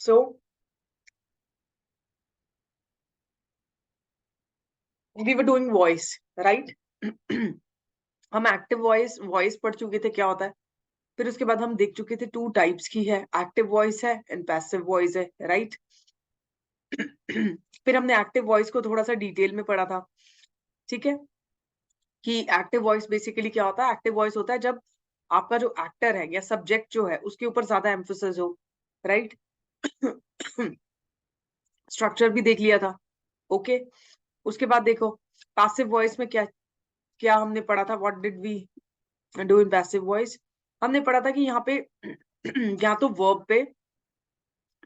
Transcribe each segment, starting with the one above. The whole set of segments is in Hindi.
So we were doing voice, right? हम एक्टिव वॉइस वॉइस पढ़ चुके थे क्या होता है, फिर उसके बाद हम देख चुके थे टू टाइप्स की है, एक्टिव वॉइस है एंड पैसिव वॉइस है, राइट? फिर हमने एक्टिव वॉइस को थोड़ा सा डिटेल में पढ़ा था, ठीक है, कि एक्टिव वॉइस बेसिकली क्या होता है। एक्टिव वॉइस होता है जब आपका जो एक्टर है या सब्जेक्ट जो है उसके ऊपर ज्यादा एम्फोसिस हो, राइट? स्ट्रक्चर भी देख लिया था, ओके। उसके बाद देखो पैसिव वॉइस में क्या क्या हमने पढ़ा था, what did we do in passive voice. हमने पढ़ा था कि यहाँ पे या तो वर्ब पे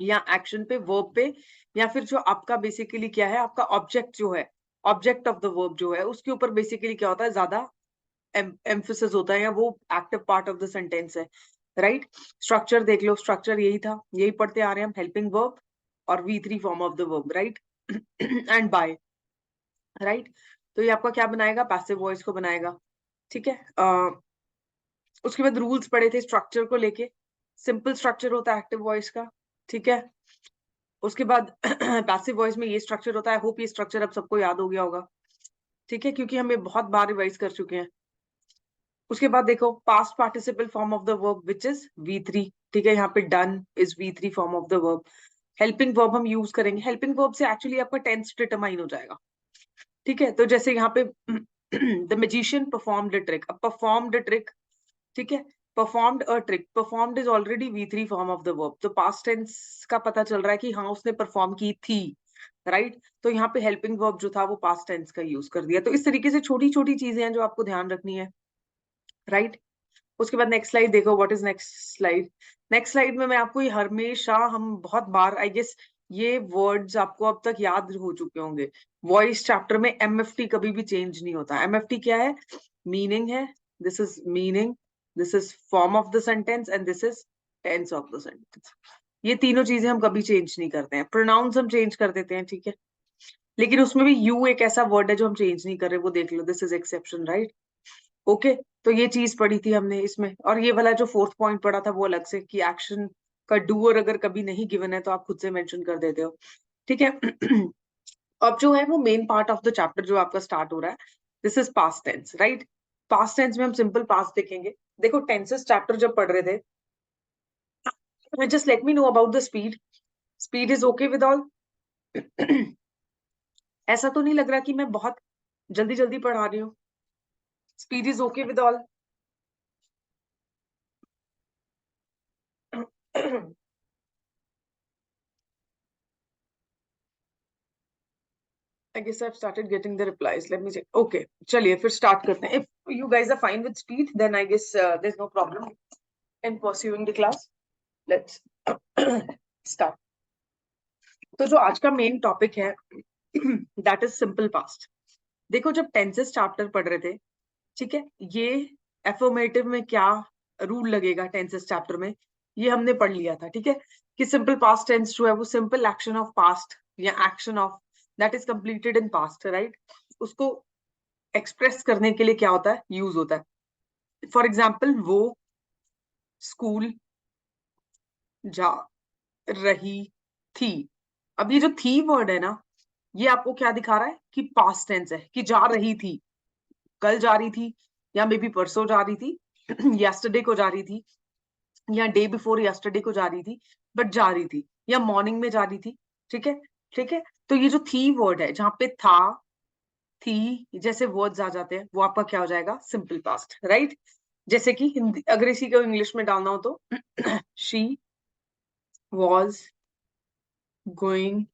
या एक्शन पे, वर्ब पे, या फिर जो आपका बेसिकली क्या है, आपका ऑब्जेक्ट जो है, ऑब्जेक्ट ऑफ द वर्ब जो है उसके ऊपर बेसिकली क्या होता है, ज्यादा एम्फोसिस होता है, या वो active part of the sentence है, राइट? स्ट्रक्चर देख लो, स्ट्रक्चर यही था, यही पढ़ते आ रहे हैं हम, हेल्पिंग वर्ब और V3 form of the verb, right? And by, right? तो ये आपका क्या बनाएगा, पैसिव वॉइस को बनाएगा, ठीक है। उसके बाद रूल्स पढ़े थे स्ट्रक्चर को लेके, सिंपल स्ट्रक्चर होता है एक्टिव वॉइस का, ठीक है। उसके बाद पैसिव वॉइस में ये स्ट्रक्चर होता है, होप ये स्ट्रक्चर अब सबको याद हो गया होगा, ठीक है, क्योंकि हम ये बहुत बार रिवाइज कर चुके हैं। उसके बाद देखो past participle form of the verb which is V3, ठीक है, यहाँ पे done is V3 form of the verb. Helping verb हम यूज करेंगे, हेल्पिंग वर्ब से एक्चुअली आपका टेंस डिटरमाइन हो जाएगा, ठीक है। तो जैसे यहाँ पे the magician performed a trick, अब परफॉर्म्ड अ ट्रिक, ठीक है, performed a trick, performed is already V3 form of the verb, तो पास्ट टेंस का पता चल रहा है कि हाँ उसने परफॉर्म की थी, राइट? तो यहाँ पे हेल्पिंग वर्ब जो था वो पास्ट टेंस का यूज कर दिया। तो इस तरीके से छोटी छोटी चीजें हैं जो आपको ध्यान रखनी है, राइट? उसके बाद नेक्स्ट स्लाइड देखो, what is next slide. Next slide में मैं आपको ये हमेशा, हम बहुत बार आई गेस ये वर्ड्स आपको अब तक याद हो चुके होंगे। वॉइस चैप्टर में MFT कभी भी चेंज नहीं होता। MFT क्या है? मीनिंग है, this is meaning, this is form of the sentence and this is tense of the sentence. ये तीनों चीजें हम कभी चेंज नहीं करते हैं। प्रोनाउंस हम चेंज कर देते हैं, ठीक है, लेकिन उसमें भी यू एक ऐसा वर्ड है जो हम चेंज नहीं कर रहे, वो देख लो, this is exception, right? Okay, तो ये चीज पढ़ी थी हमने इसमें। और ये वाला जो फोर्थ पॉइंट पढ़ा था वो अलग से, कि एक्शन का डूअर अगर कभी नहीं गिवन है तो आप खुद से मेंशन कर देते हो, ठीक है। अब जो है वो main part of the chapter जो आपका स्टार्ट हो रहा है, this is past tense, right? Past tense में हम सिंपल पास्ट देखेंगे। देखो टेंसेस चैप्टर जब पढ़ रहे थे, just let me know about the speed. Speed is okay with all? ऐसा तो नहीं लग रहा कि मैं बहुत जल्दी जल्दी पढ़ा रही हूँ? Speed is okay with all? I guess I've started getting the replies. Let me check. Okay, चलिए फिर start करते हैं. If you guys are fine with speed, then I guess there's no problem in pursuing the class. Let's start. तो जो आज का मेन टॉपिक है that is simple past. देखो जब टेंसेस चैप्टर पढ़ रहे थे, ठीक है, ये एफर्मेटिव में क्या रूल लगेगा टेंसेस चैप्टर में, ये हमने पढ़ लिया था, ठीक है, कि सिंपल पास्ट टेंस जो है वो सिंपल एक्शन ऑफ पास्ट या action of that is completed in past, right? उसको एक्सप्रेस करने के लिए क्या होता है, यूज होता है। फॉर एग्जाम्पल, वो स्कूल जा रही थी। अब ये जो थी वर्ड है ना, ये आपको क्या दिखा रहा है कि पास्ट टेंस है, कि जा रही थी, कल जा रही थी, या मे बी परसों जा रही थी, यस्टरडे को जा रही थी, या डे बिफोर यस्टरडे को जा रही थी, बट जा रही थी, या मॉर्निंग में जा रही थी, ठीक है, ठीक है। तो ये जो थी वर्ड है, जहां पे था, थी जैसे वर्ड्स आ जाते हैं, वो आपका क्या हो जाएगा, सिंपल पास्ट, राइट? जैसे कि हिंदी अगर इसी को इंग्लिश में डालना हो तो she was going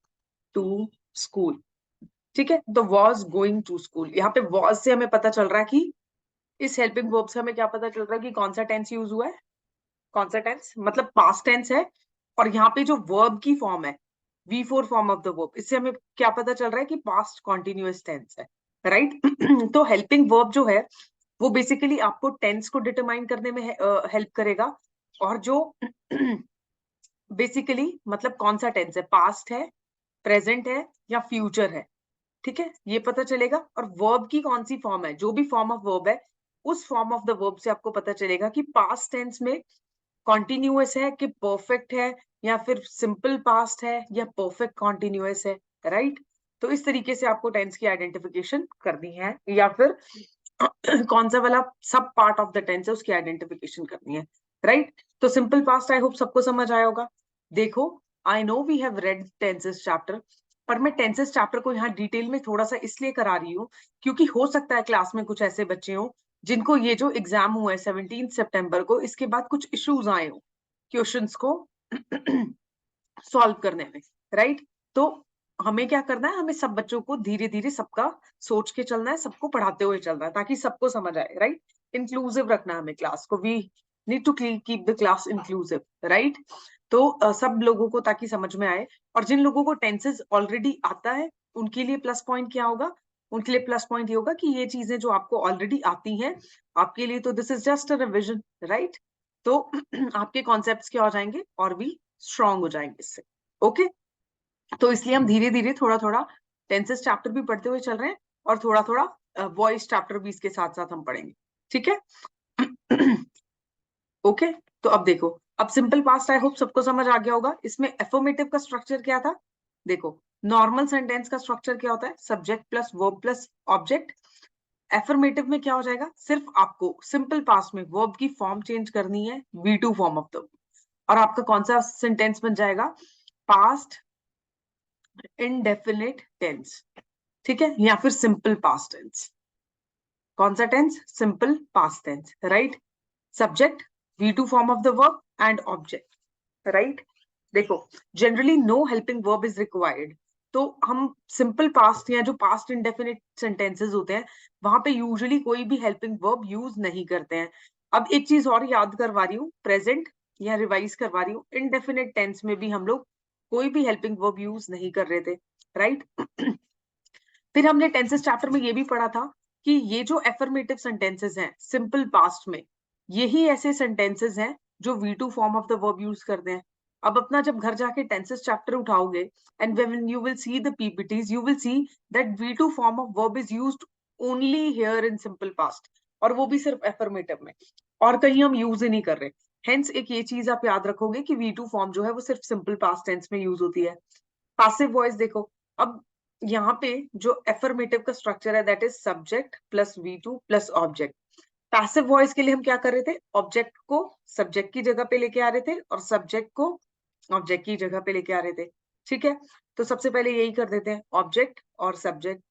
to school, ठीक है। तो वॉज गोइंग टू स्कूल, यहाँ पे वॉज से हमें पता चल रहा है कि इस हेल्पिंग वर्ब से हमें क्या पता चल रहा है कि कौन सा टेंस यूज हुआ है, कौन सा टेंस, मतलब पास्ट टेंस है। और यहाँ पे जो वर्ब की फॉर्म है, V4 form of the verb, इससे हमें क्या पता चल रहा है कि पास्ट कॉन्टिन्यूअस टेंस है, राइट? तो हेल्पिंग वर्ब जो है वो बेसिकली आपको टेंस को डिटरमाइन करने में हेल्प करेगा। और जो बेसिकली मतलब कौन सा टेंस है, पास्ट है, प्रेजेंट है, या फ्यूचर है, ठीक है, ये पता चलेगा। और वर्ब की कौन सी फॉर्म है, जो भी फॉर्म ऑफ वर्ब है, उस फॉर्म ऑफ द वर्ब से आपको पता चलेगा कि पास्ट टेंस में कॉन्टिन्यूअस है कि परफेक्ट है, या फिर सिंपल पास्ट है या परफेक्ट कॉन्टिन्यूअस है, राइट? तो इस तरीके से आपको टेंस की आइडेंटिफिकेशन करनी है, या फिर कौन सा वाला सब पार्ट ऑफ द टेंस है उसकी आइडेंटिफिकेशन करनी है, राइट? तो सिंपल पास्ट आई होप सबको समझ आया होगा। देखो, I know we have read tenses chapter, पर मैं टेंसेस चैप्टर को यहाँ डिटेल में थोड़ा सा इसलिए करा रही हूँ क्योंकि हो सकता है क्लास में कुछ ऐसे बच्चे हो जिनको ये जो एग्जाम हुआ है 17 सितंबर को, इसके बाद कुछ इश्यूज आए हो क्वेश्चंस को सॉल्व करने में, राइट? तो हमें क्या करना है, हमें सब बच्चों को धीरे धीरे सबका सोच के चलना है, सबको पढ़ाते हुए चलना है ताकि सबको समझ आए, राइट? इंक्लूसिव रखना है हमें क्लास को, we need to keep the class inclusive, right? तो सब लोगों को ताकि समझ में आए। और जिन लोगों को टेंसेस ऑलरेडी आता है उनके लिए प्लस पॉइंट क्या होगा, उनके लिए प्लस पॉइंट ये होगा कि ये चीजें जो आपको ऑलरेडी आती हैं आपके लिए तो this is just a revision, right? तो आपके कॉन्सेप्ट्स क्या हो जाएंगे और भी स्ट्रांग हो जाएंगे इससे, ओके? तो इसलिए हम धीरे धीरे थोड़ा थोड़ा टेंसेस चैप्टर भी पढ़ते हुए चल रहे हैं और थोड़ा थोड़ा वॉइस चैप्टर भी इसके साथ साथ हम पढ़ेंगे, ठीक है? ओके, तो अब देखो, अब सिंपल पास्ट आई होप सबको समझ आ गया होगा। इसमें एफर्मेटिव का स्ट्रक्चर क्या था? देखो, नॉर्मल सेंटेंस का स्ट्रक्चर क्या होता है? Subject plus verb plus object. Affirmative में क्या हो जाएगा? सिर्फ आपको सिंपल पास्ट में वर्ब की फॉर्म चेंज करनी है, V2 फॉर्म ऑफ द, और आपका कौन सा सेंटेंस बन जाएगा? पास्ट इंडेफिनिट टेंस, ठीक है? या फिर सिंपल पास्ट टेंस। कौन सा tense? Simple past tense, right? Subject V2 form of the verb and object, right? देखो, generally no helping verb is required, तो हम सिंपल पास्ट या जो पास्ट इंडेफिनिट सेंटेंसेस होते हैं वहां पे यूजुअली कोई भी हेल्पिंग वर्ब यूज नहीं करते हैं। अब एक चीज और याद करवा रही हूँ, प्रेजेंट या रिवाइज करवा रही हूँ, इनडेफिनिट टेंस में भी हम लोग कोई भी हेल्पिंग वर्ब यूज नहीं कर रहे थे, राइट? फिर हमने टेंसेस चैप्टर में ये भी पढ़ा था कि ये जो एफर्मेटिव सेंटेंसेस हैं सिंपल पास्ट में, यही ऐसे सेंटेंसेस हैं जो V2 form of the verb use करते हैं। अब अपना जब घर जाके टेंसेस चैप्टर उठाओगे and when you will see the PPTs you will see that V2 form of verb is used only here in simple past, और वो भी सिर्फ एफर्मेटिव में, और कहीं हम यूज ही नहीं कर रहे। हेंस एक ये चीज आप याद रखोगे कि V2 फॉर्म जो है वो सिर्फ सिंपल पास्ट टेंस में यूज होती है। पैसिव वॉइस देखो, अब यहाँ पे जो एफर्मेटिव का स्ट्रक्चर है that is subject plus V2 plus object. Passive voice के लिए हम क्या कर रहे थे? ऑब्जेक्ट को सब्जेक्ट की जगह पे लेके आ रहे थे और सब्जेक्ट को ऑब्जेक्ट की जगह पे लेके आ रहे थे, ठीक है? तो सबसे पहले यही कर देते हैं, ऑब्जेक्ट और सब्जेक्ट।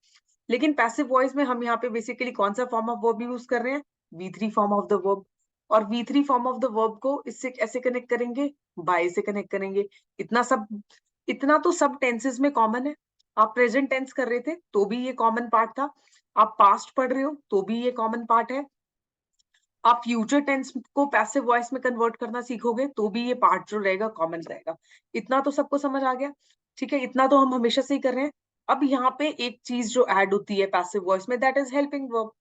लेकिन पैसिव वॉइस में हम यहाँ पे बेसिकली कौन सा फॉर्म ऑफ वर्ब यूज कर रहे हैं? V3 form of the verb. और V3 form of the verb को इससे कैसे कनेक्ट करेंगे? बाय से कनेक्ट करेंगे। इतना तो सब टेंसेस में कॉमन है। आप प्रेजेंट टेंस कर रहे थे तो भी ये कॉमन पार्ट था, आप पास्ट पढ़ रहे हो तो भी ये कॉमन पार्ट है, आप फ्यूचर टेंस को पैसिव वॉइस में कन्वर्ट करना सीखोगे तो भी ये पार्ट जो रहेगा कॉमन रहेगा। इतना तो सबको समझ आ गया, ठीक है? इतना तो हम हमेशा से ही कर रहे हैं। अब यहाँ पे एक चीज जो ऐड होती है पैसिव वॉइस में that is helping verb.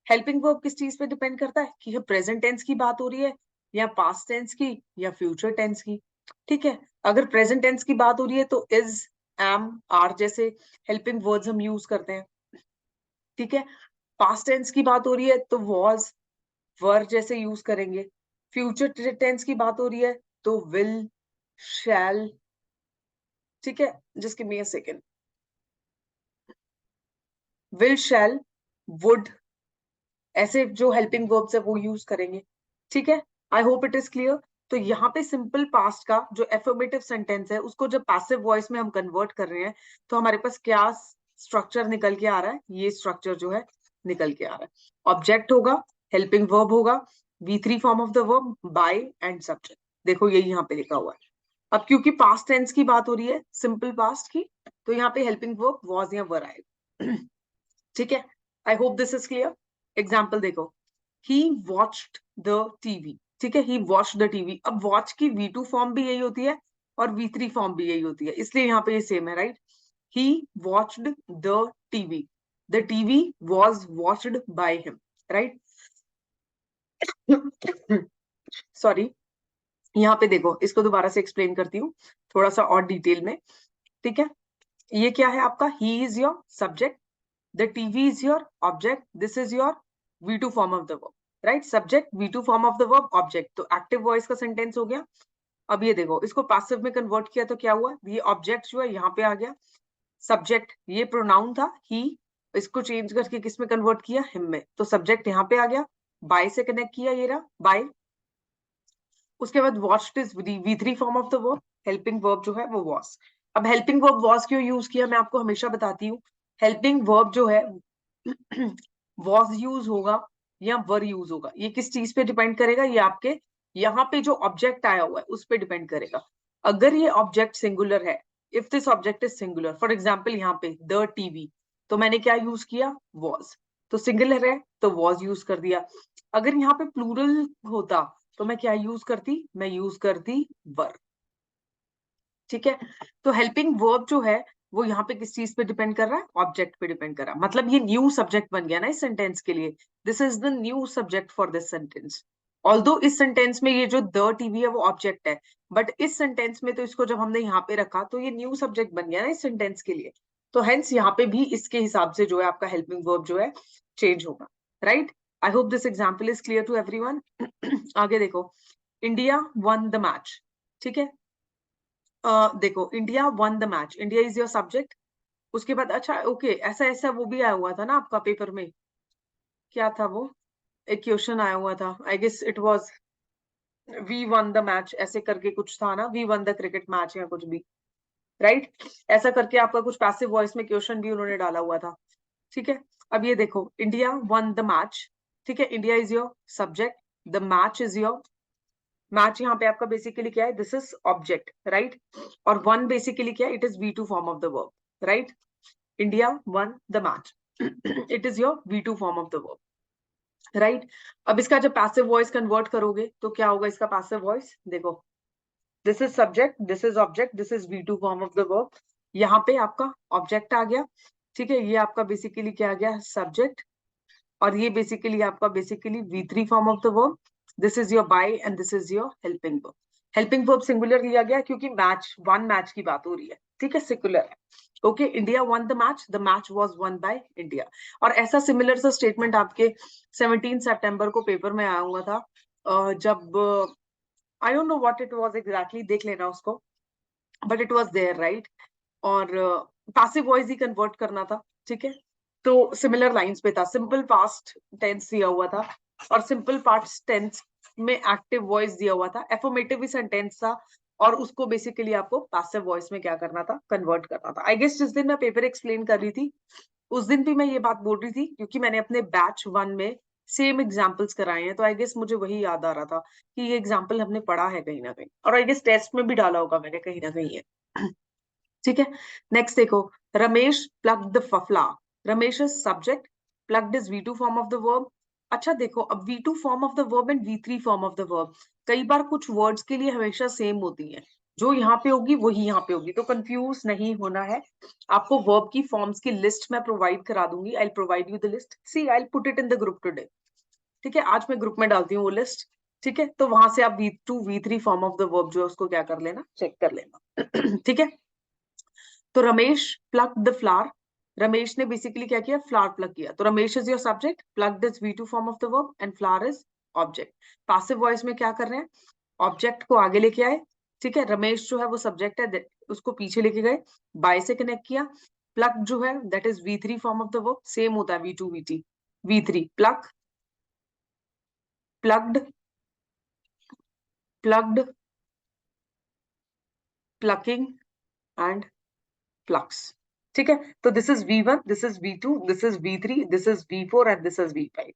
Helping verb किस चीज पे डिपेंड करता है कि प्रेजेंट टेंस की बात हो रही है या पास्ट टेंस की या फ्यूचर टेंस की, ठीक है? अगर प्रेजेंट टेंस की बात हो रही है तो इज, एम, आर जैसे हेल्पिंग वर्ड्स हम यूज करते हैं, ठीक है? पास्ट टेंस की बात हो रही है तो वॉज, वर जैसे यूज करेंगे। फ्यूचर टेंस की बात हो रही है तो विल, शैल, ठीक है? Just give me a second. Will, shall, would, ऐसे जो हेल्पिंग वर्ब्स है वो यूज करेंगे, ठीक है? I hope it is clear. तो यहाँ पे सिंपल पास्ट का जो एफर्मेटिव सेंटेंस है उसको जब पैसिव वॉइस में हम कन्वर्ट कर रहे हैं तो हमारे पास क्या स्ट्रक्चर निकल के आ रहा है? ये स्ट्रक्चर जो है निकल के आ रहा है। ऑब्जेक्ट होगा, हेल्पिंग वर्ब होगा, V3 form of the verb, by and subject. देखो यही यहाँ पे लिखा हुआ है। अब क्योंकि पास्ट टेंस की बात हो रही है सिंपल पास्ट की, तो यहाँ पे हेल्पिंग वर्ब वॉज या वर आएगा, ठीक है? I hope this is clear. Example देखो, ही वॉच्ड द टीवी, ठीक है? ही वॉच द टीवी। अब वॉच की V2 फॉर्म भी यही होती है और V3 फॉर्म भी यही होती है, इसलिए यहाँ पे ये सेम है, right? He watched the TV, the TV was watched by him, right? Sorry, यहाँ पे देखो, इसको दोबारा से एक्सप्लेन करती हूँ थोड़ा सा और डिटेल में, ठीक है? ये क्या है आपका? He is your subject, the TV is your object, this is your V2 form of the verb, right? Subject, V2 form of the verb, object, तो active voice का sentence हो गया। अब ये देखो, इसको पैसिव में कन्वर्ट किया तो क्या हुआ, ये ऑब्जेक्ट जो है यहाँ पे आ गया, सब्जेक्ट ये प्रोनाउन था ही, इसको चेंज करके किस में कन्वर्ट किया, हिम में, तो सब्जेक्ट यहाँ पे आ गया, बाय से कनेक्ट किया, ये रहा बाय। उसके बाद watched is V3 form of the verb, helping verb जो है वो वॉज। अब हेल्पिंग वर्ब वॉज क्यों यूज किया, मैं आपको हमेशा बताती हूँ, हेल्पिंग वर्ब जो है वॉज यूज होगा या वर यूज होगा, ये किस चीज पे डिपेंड करेगा, ये आपके यहाँ पे जो ऑब्जेक्ट आया हुआ है उस पे डिपेंड करेगा। अगर ये ऑब्जेक्ट सिंगुलर है, if this object is singular, for example यहाँ पे द टीवी, तो मैंने क्या यूज किया, वॉज, तो सिंगुलर है तो वॉज यूज कर दिया। अगर यहाँ पे प्लूरल होता तो मैं क्या यूज करती, मैं यूज करती वर। ठीक है, तो हेल्पिंग वर्ब जो है वो यहाँ पे किस चीज पे डिपेंड कर रहा है, ऑब्जेक्ट पे डिपेंड कर रहा है, मतलब ये न्यू सब्जेक्ट बन गया ना इस सेंटेंस के लिए, this is the new subject for this sentence. Although इस सेंटेंस में ये जो द टीवी है वो ऑब्जेक्ट है, बट इस सेंटेंस में तो इसको जब हमने यहाँ पे रखा तो ये न्यू सब्जेक्ट बन गया ना इस सेंटेंस के लिए, तो हेंस यहाँ पे भी इसके हिसाब से जो है आपका हेल्पिंग वर्ब जो है चेंज होगा, right. I hope this example is clear to everyone. आगे देखो, इंडिया वन द मैच, ठीक है, देखो India won the match, India is your subject. उसके बाद अच्छा ओके, ऐसा ऐसा वो भी आया हुआ था ना आपका पेपर में, क्या था वो, एक क्वेश्चन आया हुआ था, I guess it was we won the match, ऐसे करके कुछ था ना, we won the cricket match या कुछ भी, राइट, ऐसा करके आपका कुछ पैसिव वॉइस में क्वेश्चन भी उन्होंने डाला हुआ था। ठीक है, अब ये देखो इंडिया वन द मैच, ठीक है, India is your subject, the match is your, match यहाँ पे आपका बेसिकली क्या है, दिस इज ऑब्जेक्ट, राइट, और वन बेसिकली क्या है, it is V2 form of the verb, right, India won the match, it is your V2 form of the verb, right. अब इसका जब पैसिव वॉइस कन्वर्ट करोगे तो क्या होगा इसका पैसिव वॉइस, देखो this is subject, this is object, this is V2 form of the verb, यहाँ पे आपका ऑब्जेक्ट आ गया, ठीक है, ये आपका बेसिकली क्या आ गया, सब्जेक्ट, और ये बेसिकली आपका basically V3 form of the verb, this is your by and this is your helping verb. Helping verb singular लिया गया क्योंकि मैच, वन मैच की बात हो रही है, ठीक है, सिंगुलर है। Okay, India won the match was one by India. और ऐसा सिमिलर सा स्टेटमेंट आपके 17 सितंबर को पेपर में आया हुआ था, जब I don't know what it was exactly, देख लेना उसको, but it was there, right, और पैसिव वॉइस ही कन्वर्ट करना था, ठीक है, तो सिमिलर लाइंस पे था, सिंपल पास्ट टेंस दिया हुआ था, और सिंपल पास्ट टेंस में एक्टिव वॉइस दिया हुआ था, एफर्मेटिव भी सेंटेंस था, और उसको बेसिकली आपको पैसिव वॉइस में क्या करना था, कन्वर्ट करना था। आई गेस जिस दिन मैं पेपर एक्सप्लेन कर रही थी उस दिन भी मैं ये बात बोल रही थी, क्योंकि मैंने अपने बैच वन में सेम एग्जाम्पल्स कराए हैं, तो आई गेस मुझे वही याद आ रहा था कि ये एग्जाम्पल हमने पढ़ा है कहीं ना कहीं, और आई गेस टेस्ट में भी डाला होगा मैंने कहीं ना कहीं है। ठीक है, नेक्स्ट देखो, Ramesh plucked the flower, Ramesh is subject, plucked is V2 form of the verb. अच्छा देखो, अब V2 form of the verb and V3 form of the verb, कई बार कुछ वर्ड्स के लिए हमेशा सेम होती हैं, जो यहाँ पे होगी वही यहाँ पे होगी, तो कंफ्यूज नहीं होना है। आपको वर्ब की फॉर्म्स की लिस्ट मैं प्रोवाइड करा दूंगी, I provide you the list, see I put it in the group today, ठीक है, आज मैं ग्रुप में डालती हूँ वो लिस्ट, ठीक है, तो वहां से आप V2 V3 form of the verb जो है उसको क्या कर लेना, चेक कर लेना। ठीक है, तो Ramesh plug the flower, Ramesh ने बेसिकली क्या किया, फ्लावर प्लग किया, तो Ramesh is your subject, plug is V2 form of the verb and flower is object. Passive voice में क्या कर रहे हैं, ऑब्जेक्ट को आगे लेके आए, ठीक है, रमेश जो है वो सब्जेक्ट है, उसको पीछे लेके गए, बाय से कनेक्ट किया, प्लग जो है that is V3 form of the verb, same होता है V2 V3, pluck, plucked, plucked, plucking and plucks. ठीक है, तो this is V1, this is V2, this is V3, this is V4 and this is V5।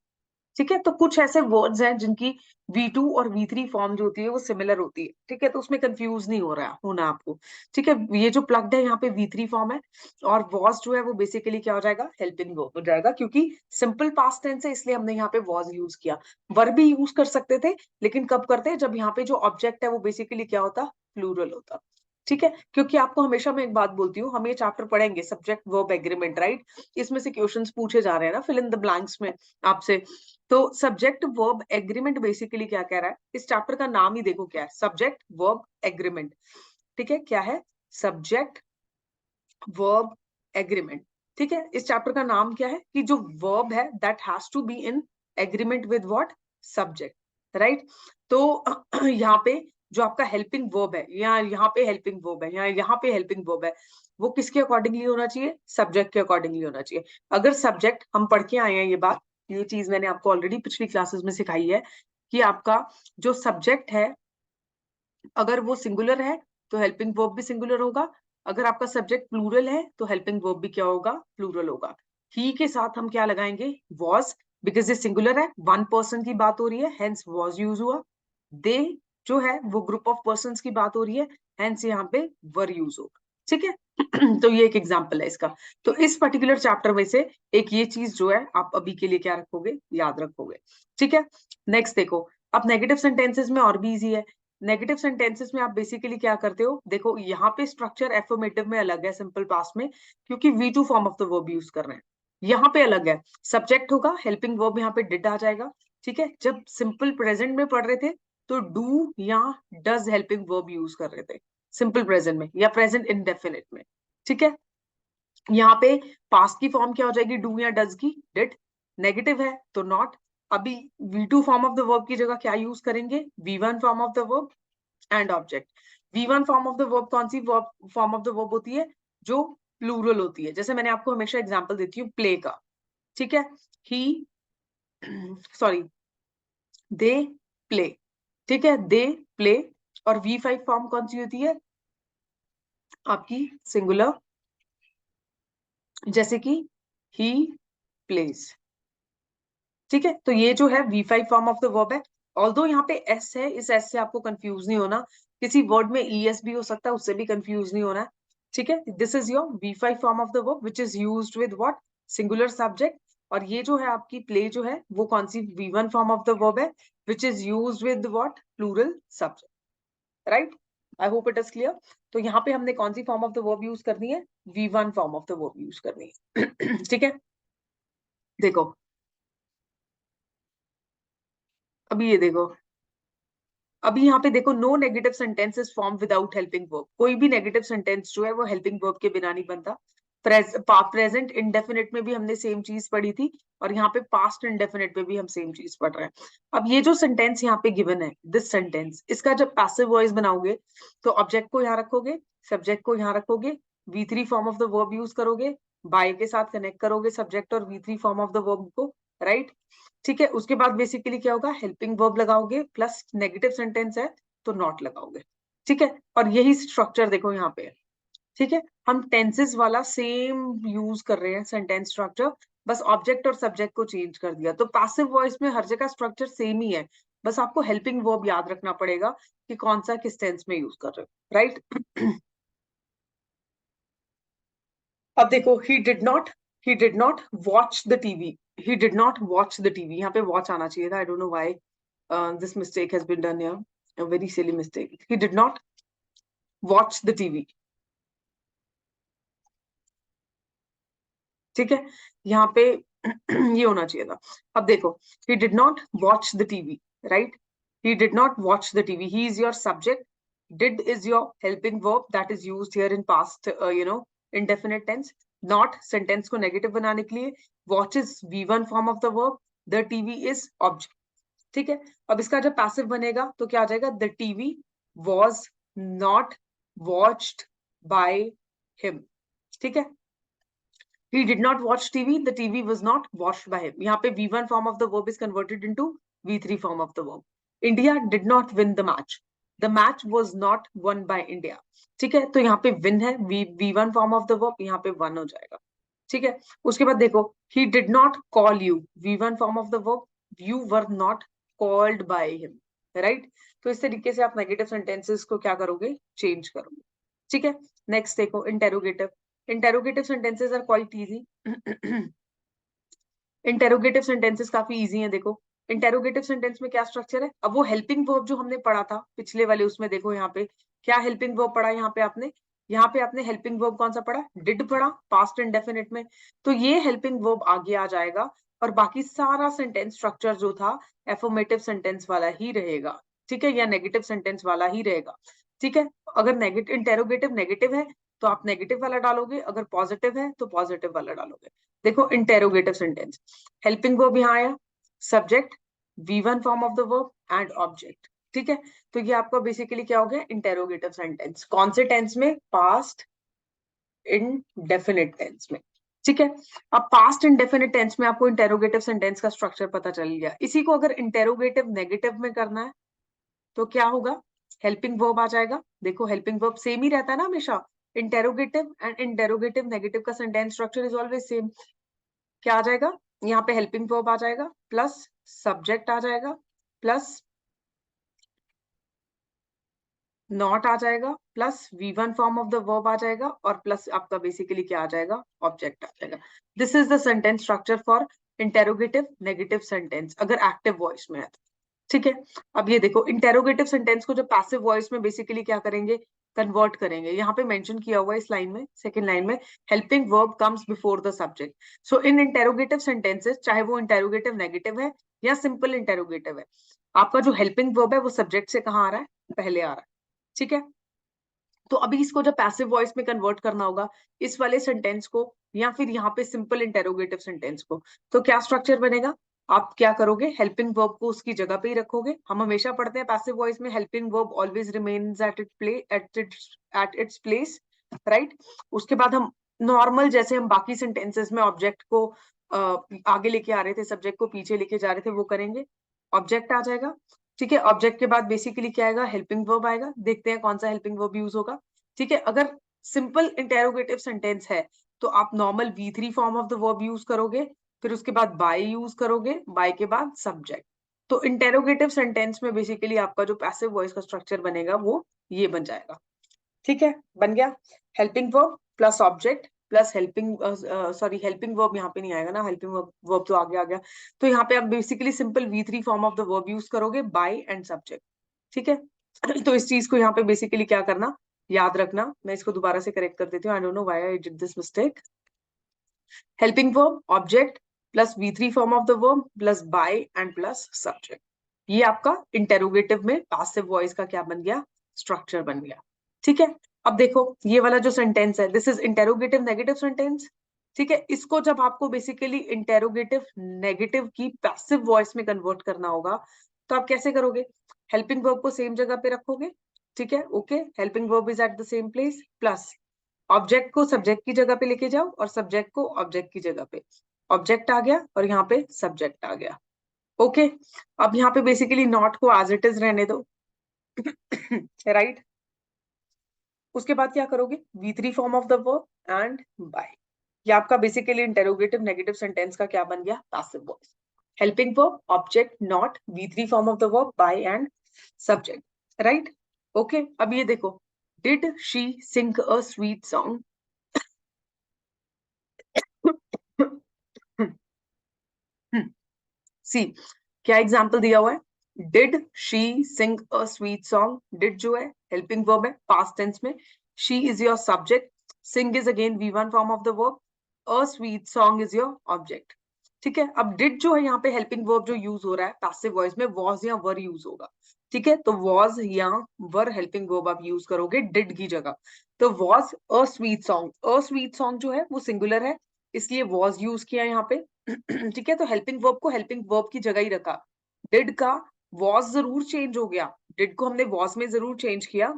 ठीक है, तो कुछ ऐसे वर्ड्स हैं जिनकी V2 और V3 फॉर्म जो होती है वो सिमिलर होती है, ठीक है, तो उसमें कंफ्यूज नहीं हो रहा होना आपको। ठीक है, ये जो प्लग्ड है यहाँ पे V3 फॉर्म है, और वॉज जो है वो बेसिकली क्या हो जाएगा, हेल्पिंग वर्ब हो जाएगा, क्योंकि सिंपल पास्ट टेंस है इसलिए हमने यहाँ पे वॉज यूज किया। वर्ब भी यूज कर सकते थे, लेकिन कब करते हैं, जब यहाँ पे जो ऑब्जेक्ट है वो बेसिकली क्या होता, प्लूरल होता। ठीक है, क्योंकि आपको हमेशा मैं एक बात बोलती हूँ, हम ये चैप्टर पढ़ेंगे सब्जेक्ट वर्ब एग्रीमेंट, राइट, इसमें से क्वेश्चंस पूछे जा रहे हैं ना फिल इन द ब्लैंक्स में आपसे, तो सब्जेक्ट वर्ब एग्रीमेंट बेसिकली क्या कह रहा है, इस चैप्टर का नाम ही देखो क्या है, सब्जेक्ट वर्ब एग्रीमेंट। ठीक है, क्या है, सब्जेक्ट वर्ब एग्रीमेंट। ठीक है, इस चैप्टर का नाम क्या है, कि जो वर्ब है that has to be in agreement with what, subject, right. तो यहाँ पे जो आपका हेल्पिंग वर्ब है, यहाँ पे हेल्पिंग वर्ब है, यहाँ पे हेल्पिंग वर्ब है, वो किसके अकॉर्डिंगली होना चाहिए? सब्जेक्ट के अकॉर्डिंगली होना चाहिए। अगर सब्जेक्ट, हम पढ़ के आए हैं ये चीज मैंने आपको ऑलरेडी पिछली क्लासेस में सिखाई है कि आपका जो सब्जेक्ट है अगर वो सिंगुलर है तो हेल्पिंग वर्ब भी सिंगुलर होगा, अगर आपका सब्जेक्ट प्लूरल है तो हेल्पिंग वर्ब भी क्या होगा? प्लूरल होगा। ही के साथ हम क्या लगाएंगे? वॉज, बिकॉज ये सिंगुलर है, वन पर्सन की बात हो रही है, हेंस वॉज यूज हुआ। दे जो है वो ग्रुप ऑफ पर्संस की बात हो रही है, हेंस यहाँ पे वर यूज होगा। ठीक है तो ये एक एग्जांपल है इसका। तो इस पर्टिकुलर चैप्टर में से एक ये चीज जो है आप अभी के लिए क्या रखोगे? याद रखोगे। ठीक है, नेक्स्ट देखो, अब नेगेटिव सेंटेंसेस में और भी इजी है। नेगेटिव सेंटेंसेस में आप बेसिकली क्या करते हो? देखो यहाँ पे स्ट्रक्चर एफर्मेटिव में अलग है सिंपल पास्ट में, क्योंकि V2 form of the verb use कर रहे हैं। यहाँ पे अलग है, सब्जेक्ट होगा, हेल्पिंग वर्ब यहाँ पे डिड आ जाएगा। ठीक है, जब सिंपल प्रेजेंट में पढ़ रहे थे तो डू या डज हेल्पिंग वर्ब यूज कर रहे थे सिंपल प्रेजेंट में या प्रेजेंट इंडेफिनिट में। ठीक है, यहाँ पे पास्ट की फॉर्म क्या हो जाएगी? डू या डज की? डिड। नेगेटिव है तो नॉट। अभी V2 form of the verb की जगह क्या यूज करेंगे? V1 form of the verb and object. V1 form of the verb कौन सी फॉर्म ऑफ द वर्ब होती है? जो प्लूरल होती है। जैसे मैंने आपको हमेशा एग्जांपल देती हूँ प्ले का। ठीक है, ही सॉरी दे प्ले। ठीक है, दे प्ले। और V5 फॉर्म कौन सी होती है? आपकी सिंगुलर, जैसे कि ही प्लेज। ठीक है, तो ये जो है V5 form of the verb है। ऑल्दो यहाँ पे एस है, इस एस से आपको कंफ्यूज नहीं होना, किसी वर्ड में ES भी हो सकता है, उससे भी कंफ्यूज नहीं होना है। ठीक है, this is your V5 form of the verb which is used with what? Singular subject. और ये जो है आपकी प्ले जो है वो कौन सी V1 form of the verb है which is used with what? Plural subject. Right, I hope it is clear. तो यहाँ पे हमने कौन सी form of the verb use करनी है? V1 form of the verb use करनी है। ठीक है, देखो अभी ये देखो, अभी यहाँ पे देखो, no negative sentences form without helping verb. कोई भी नेगेटिव सेंटेंस जो है वो हेल्पिंग वर्ब के बिना नहीं बनता। प्रेजेंट इंडेफिनिट में भी हमने सेम चीज पढ़ी थी, और यहाँ पे पास्ट इंडेफिनिट में भी हम सेम चीज पढ़ रहे हैं। अब ये जो सेंटेंस यहाँ पे गिवन है, दिस सेंटेंस, इसका जब पैसिव वॉइस बनाओगे तो ऑब्जेक्ट को यहाँ रखोगे, सब्जेक्ट को यहाँ रखोगे, V3 form of the verb use करोगे, बाय के साथ कनेक्ट करोगे सब्जेक्ट और V3 form of the verb को। राइट, ठीक है, उसके बाद बेसिकली क्या होगा? हेल्पिंग वर्ब लगाओगे, प्लस नेगेटिव सेंटेंस है तो नॉट लगाओगे। ठीक है, और यही स्ट्रक्चर देखो यहाँ पे है। ठीक है, हम टेंसेस वाला सेम यूज कर रहे हैं सेंटेंस स्ट्रक्चर, बस ऑब्जेक्ट और सब्जेक्ट को चेंज कर दिया। तो पैसिव वॉइस में हर जगह स्ट्रक्चर सेम ही है, बस आपको हेल्पिंग वर्ब याद रखना पड़ेगा कि कौन सा किस टेंस में यूज कर रहे हो। राइट अब देखो, he did not watch the TV. He did not watch the TV, यहाँ पे वॉच आना चाहिए था, आई don't know why this mistake has been done here, a very silly mistake. He did not watch the TV. ठीक है, यहाँ पे ये होना चाहिए था। अब देखो, he did not watch the TV, right? He did not watch the TV. He is your subject. Did is your helping verb that is used here in past, indefinite tense. Not sentence को negative बनाने के लिए. Watch is V1 form of the verb. The TV is object. ठीक है, अब इसका जब पैसिव बनेगा तो क्या आ जाएगा? The TV was not watched by him. ठीक है, he did not watch TV, the TV was not watched by him. यहाँ पे V1 form of the verb is converted into V3 form of the verb. India did not win the match. The match was not won by India. ठीक है, तो यहाँ पे win है, V1 form of the verb, यहाँ पे one हो जाएगा। ठीक है, उसके बाद देखो, he did not call you, V1 form of the verb, you were not called by him. Right, तो इस तरीके से आप नेगेटिव सेंटेंसेस को क्या करोगे? चेंज करोगे। ठीक है, नेक्स्ट देखो, interrogative. Interrogative sentences are quite easy. Interrogative sentences काफी इजी हैं। देखो, इंटेरोगेटिव सेंटेंस में क्या स्ट्रक्चर है? अब वो हेल्पिंग वर्ब जो हमने पढ़ा था पिछले वाले उसमें, देखो यहाँ पे क्या हेल्पिंग वर्ब पढ़ा? यहाँ पे आपने हेल्पिंग वर्ब कौन सा पढ़ा? डिड पढ़ा, पास्ट इंडेफिनिट में। तो ये हेल्पिंग वर्ब आगे आ जाएगा, और बाकी सारा सेंटेंस स्ट्रक्चर जो था एफर्मेटिव सेंटेंस वाला ही रहेगा। ठीक है, या नेगेटिव सेंटेंस वाला ही रहेगा। ठीक है, अगर नेगेटिव इंटेरोगेटिव नेगेटिव है तो आप नेगेटिव वाला डालोगे, अगर पॉजिटिव है तो पॉजिटिव वाला डालोगे। देखो, इंटेरोगेटिव सेंटेंस, हेल्पिंग वर्ब यहाँ आया, subject, V1 form of the verb and object. ठीक है, तो ये आपका बेसिकली क्या हो गया, इंटेरोगेटिव सेंटेंस। कौन से टेंस में, पास्ट इंडेफिनिट टेंस में। ठीक है, अब पास्ट इंडेफिनिट टेंस में आपको इंटेरोगेटिव सेंटेंस का स्ट्रक्चर पता चल गया। इसी को अगर इंटेरोगेटिव नेगेटिव में करना है तो क्या होगा, हेल्पिंग वर्ब आ जाएगा। देखो हेल्पिंग वर्ब सेम ही रहता है ना हमेशा, इंटेरोगेटिव एंड इंटेरोगेटिव नेगेटिव का sentence structure is always same. क्या आ जाएगा, यहाँ पे हेल्पिंग वर्ब आ जाएगा, प्लस सब्जेक्ट आ जाएगा, प्लस नॉट आ जाएगा, plus V1 form of the verb आ जाएगा, और प्लस आपका बेसिकली क्या आ जाएगा, ऑब्जेक्ट आ जाएगा। This is the sentence structure for interrogative negative sentence अगर एक्टिव वॉइस में है तो। ठीक है, अब ये देखो इंटेरोगेटिव सेंटेंस को जो पैसिव वॉइस में बेसिकली क्या करेंगे, कन्वर्ट करेंगे। यहाँ पे मेंशन किया हुआ है इस लाइन में, सेकंड लाइन में, helping verb comes before the subject. So in interrogative sentences, चाहे वो इंटेरोगेटिव नेगेटिव है या सिंपल इंटेरोगेटिव है, आपका जो हेल्पिंग वर्ब है वो सब्जेक्ट से कहाँ आ रहा है, पहले आ रहा है। ठीक है, तो अभी इसको जब पैसिव वॉइस में कन्वर्ट करना होगा, इस वाले सेंटेंस को या फिर यहाँ पे सिंपल इंटेरोगेटिव सेंटेंस को, तो क्या स्ट्रक्चर बनेगा, आप क्या करोगे, हेल्पिंग वर्ब को उसकी जगह पे ही रखोगे। हम हमेशा पढ़ते हैं पैसिव वॉइस में, helping verb always remains at its place, right. उसके बाद हम नॉर्मल जैसे हम बाकी सेंटेंसेस में ऑब्जेक्ट को आगे लेके आ रहे थे, सब्जेक्ट को पीछे लेके जा रहे थे, वो करेंगे। ऑब्जेक्ट आ जाएगा, ठीक है, ऑब्जेक्ट के बाद बेसिकली क्या आएगा, हेल्पिंग वर्ब आएगा। देखते हैं कौन सा हेल्पिंग वर्ब यूज होगा। ठीक है, अगर सिंपल इंटेरोगेटिव सेंटेंस है तो आप normal V3 form of the verb use करोगे, फिर उसके बाद बाय यूज करोगे, बाय के बाद सब्जेक्ट। तो इंटेरोगेटिव सेंटेंस में बेसिकली आपका जो पैसिव वॉइस का स्ट्रक्चर बनेगा वो ये बन जाएगा। ठीक है, बन गया, helping verb plus object plus helping, sorry helping verb यहाँ पे नहीं आएगा ना, हेल्पिंग वर्ब तो आगे आ गया। तो यहाँ पे आप basically simple V3 form of the verb use करोगे, बाय एंड सब्जेक्ट। ठीक है, तो इस चीज को यहाँ पे बेसिकली क्या करना, याद रखना। मैं इसको दोबारा से करेक्ट कर देती हूँ, आई don't know why I did this mistake. Helping verb, object plus V3 form of the verb plus by and plus subject. ये आपका इंटेरोगेटिव में पैसिव वॉइस का क्या बन गया, स्ट्रक्चर बन गया। ठीक है, अब देखो ये वाला जो सेंटेंस है, this is interrogative negative sentence. ठीक है, इसको जब आपको बेसिकली इंटेरोगेटिव नेगेटिव की पैसिव वॉइस में कन्वर्ट करना होगा, तो आप कैसे करोगे, हेल्पिंग वर्ब को सेम जगह पे रखोगे। ठीक है, okay, helping verb is at the same place, plus object को सब्जेक्ट की जगह पे लेके जाओ और सब्जेक्ट को ऑब्जेक्ट की जगह पे। ऑब्जेक्ट आ गया और यहाँ पे सब्जेक्ट आ गया। ओके, अब यहाँ पे बेसिकली नॉट को एज इट इज रहने दो, राइट। उसके बाद क्या करोगे, V3 form of the verb and by. ये आपका बेसिकली इंटेरोगेटिव नेगेटिव सेंटेंस का क्या बन गया, passive voice. Helping verb, object, not, V3 form of the verb, by and subject, right. Okay, अब ये देखो, did she sing a sweet song. See, क्या एग्जाम्पल दिया हुआ है, did she sing a sweet song. Did जो है हेल्पिंग वर्ब है पास्ट टेंस में, she is your subject, sing is again V1 form of the verb, a sweet song is your object. ठीक है, अब डिड जो है यहाँ पे हेल्पिंग वर्ब जो यूज हो रहा है पैसिव वॉइस में, वॉज या वर यूज होगा। ठीक है, तो वॉज या वर हेल्पिंग वर्ब आप यूज करोगे डिड की जगह। तो was a sweet song, a sweet song जो है वो सिंगुलर है, इसलिए वॉज यूज किया यहाँ पे। ठीक है, तो हेल्पिंग वर्ब को हेल्पिंग वर्ब की जगह ही रखा। डिड का वॉज जरूर चेंज हो गया, डिड को हमने वॉज में जरूर चेंज किया,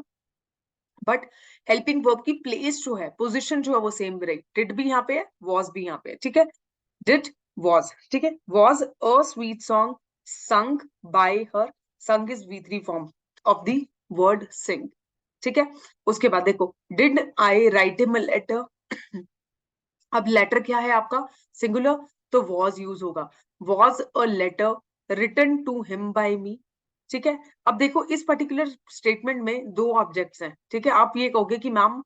बट हेल्पिंग वर्ब की प्लेस जो है, पोजीशन जो है वो सेम रही। डिड भी यहाँ पे है, वॉज भी यहाँ पे है। ठीक है, डिड वॉज, ठीक है, was a sweet song sung by her, sung is V3 form of the word sing. ठीक है, उसके बाद देखो, did I write him a letter. अब लेटर क्या है आपका, सिंगुलर, तो वॉज यूज होगा, was a letter written to him by me. ठीक है, अब देखो इस पर्टिकुलर स्टेटमेंट में दो ऑब्जेक्ट्स हैं। ठीक है, आप ये कहोगे कि मैम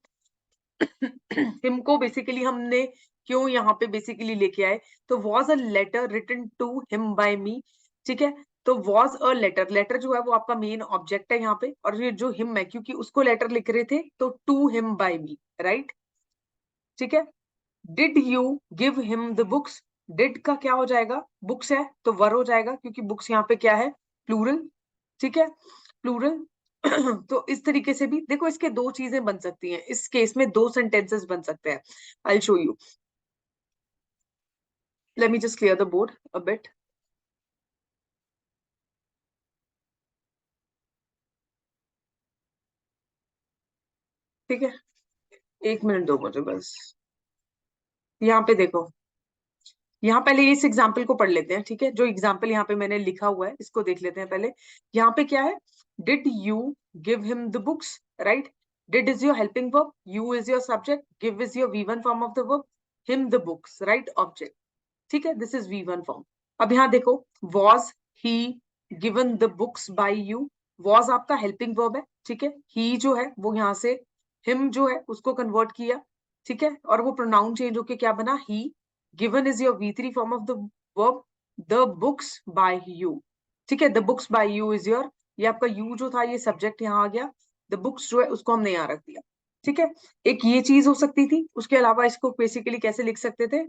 हिम को बेसिकली हमने क्यों यहाँ पे बेसिकली लेके आए, तो was a letter written to him by me. ठीक है, तो वॉज अ लेटर, लेटर जो है वो आपका मेन ऑब्जेक्ट है यहाँ पे, और ये जो हिम है क्योंकि उसको लेटर लिख रहे थे, तो to him by me, right. ठीक है, did you give him the books, did का क्या हो जाएगा, बुक्स है तो वर हो जाएगा, क्योंकि बुक्स यहाँ पे क्या है, प्लूरल। ठीक है, प्लूरल। तो इस तरीके से भी देखो, इसके दो चीजें बन सकती हैं, इस केस में दो सेंटेंसेस बन सकते हैं। I show you, late me just clear the board a bit. ठीक है, 1 मिनट दो मुझे बस। यहाँ पे देखो, यहाँ पहले इस एग्जाम्पल को पढ़ लेते हैं, ठीक है। जो एग्जाम्पल यहाँ पे मैंने लिखा हुआ है इसको देख लेते हैं पहले। यहाँ पे क्या है, did you give him the books, right. Did is your helping verb, you is your subject, give is your V one form of the verb, him the books, right, object. ठीक है, this is V one form. अब यहाँ देखो, was he given the books by you. Was आपका हेल्पिंग वर्ब है, ठीक है। ही जो है वो यहाँ से हिम जो है उसको कन्वर्ट किया, ठीक है, और वो प्रोनाउन चेंज होके क्या बना, he. Given is your V3 form of the verb, the books by you, ठीक है। The books by you is your, ये आपका यू जो था ये सब्जेक्ट यहाँ आ गया, द बुक्स जो है उसको हमने यहाँ रख दिया, ठीक है। एक ये चीज हो सकती थी, उसके अलावा इसको बेसिकली कैसे लिख सकते थे,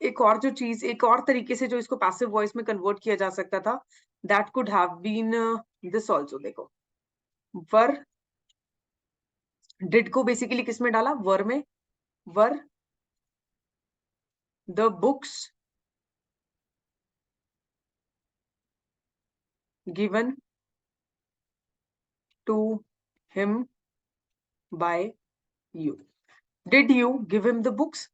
एक और जो चीज, एक और तरीके से जो इसको पैसिव वॉइस में कन्वर्ट किया जा सकता था, that could have been this also. देखो, वर, डिड को बेसिकली किस में डाला, वर में। Were the books given to him by you. Did you give him the books,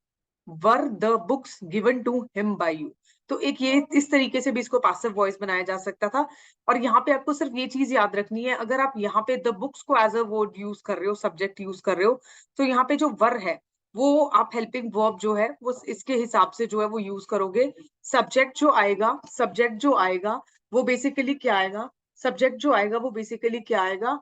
were the books given to him by you. तो एक ये इस तरीके से भी इसको पैसिव वॉइस बनाया जा सकता था। और यहाँ पे आपको सिर्फ ये चीज याद रखनी है, अगर आप यहाँ पे द बुक्स को एज अ वर्ड यूज कर रहे हो, सब्जेक्ट यूज कर रहे हो, तो यहाँ पे जो वर है वो आप हेल्पिंग वर्ब जो है वो इसके हिसाब से जो है वो यूज करोगे। सब्जेक्ट जो आएगा, सब्जेक्ट जो आएगा वो बेसिकली क्या आएगा, सब्जेक्ट जो आएगा वो बेसिकली क्या आएगा,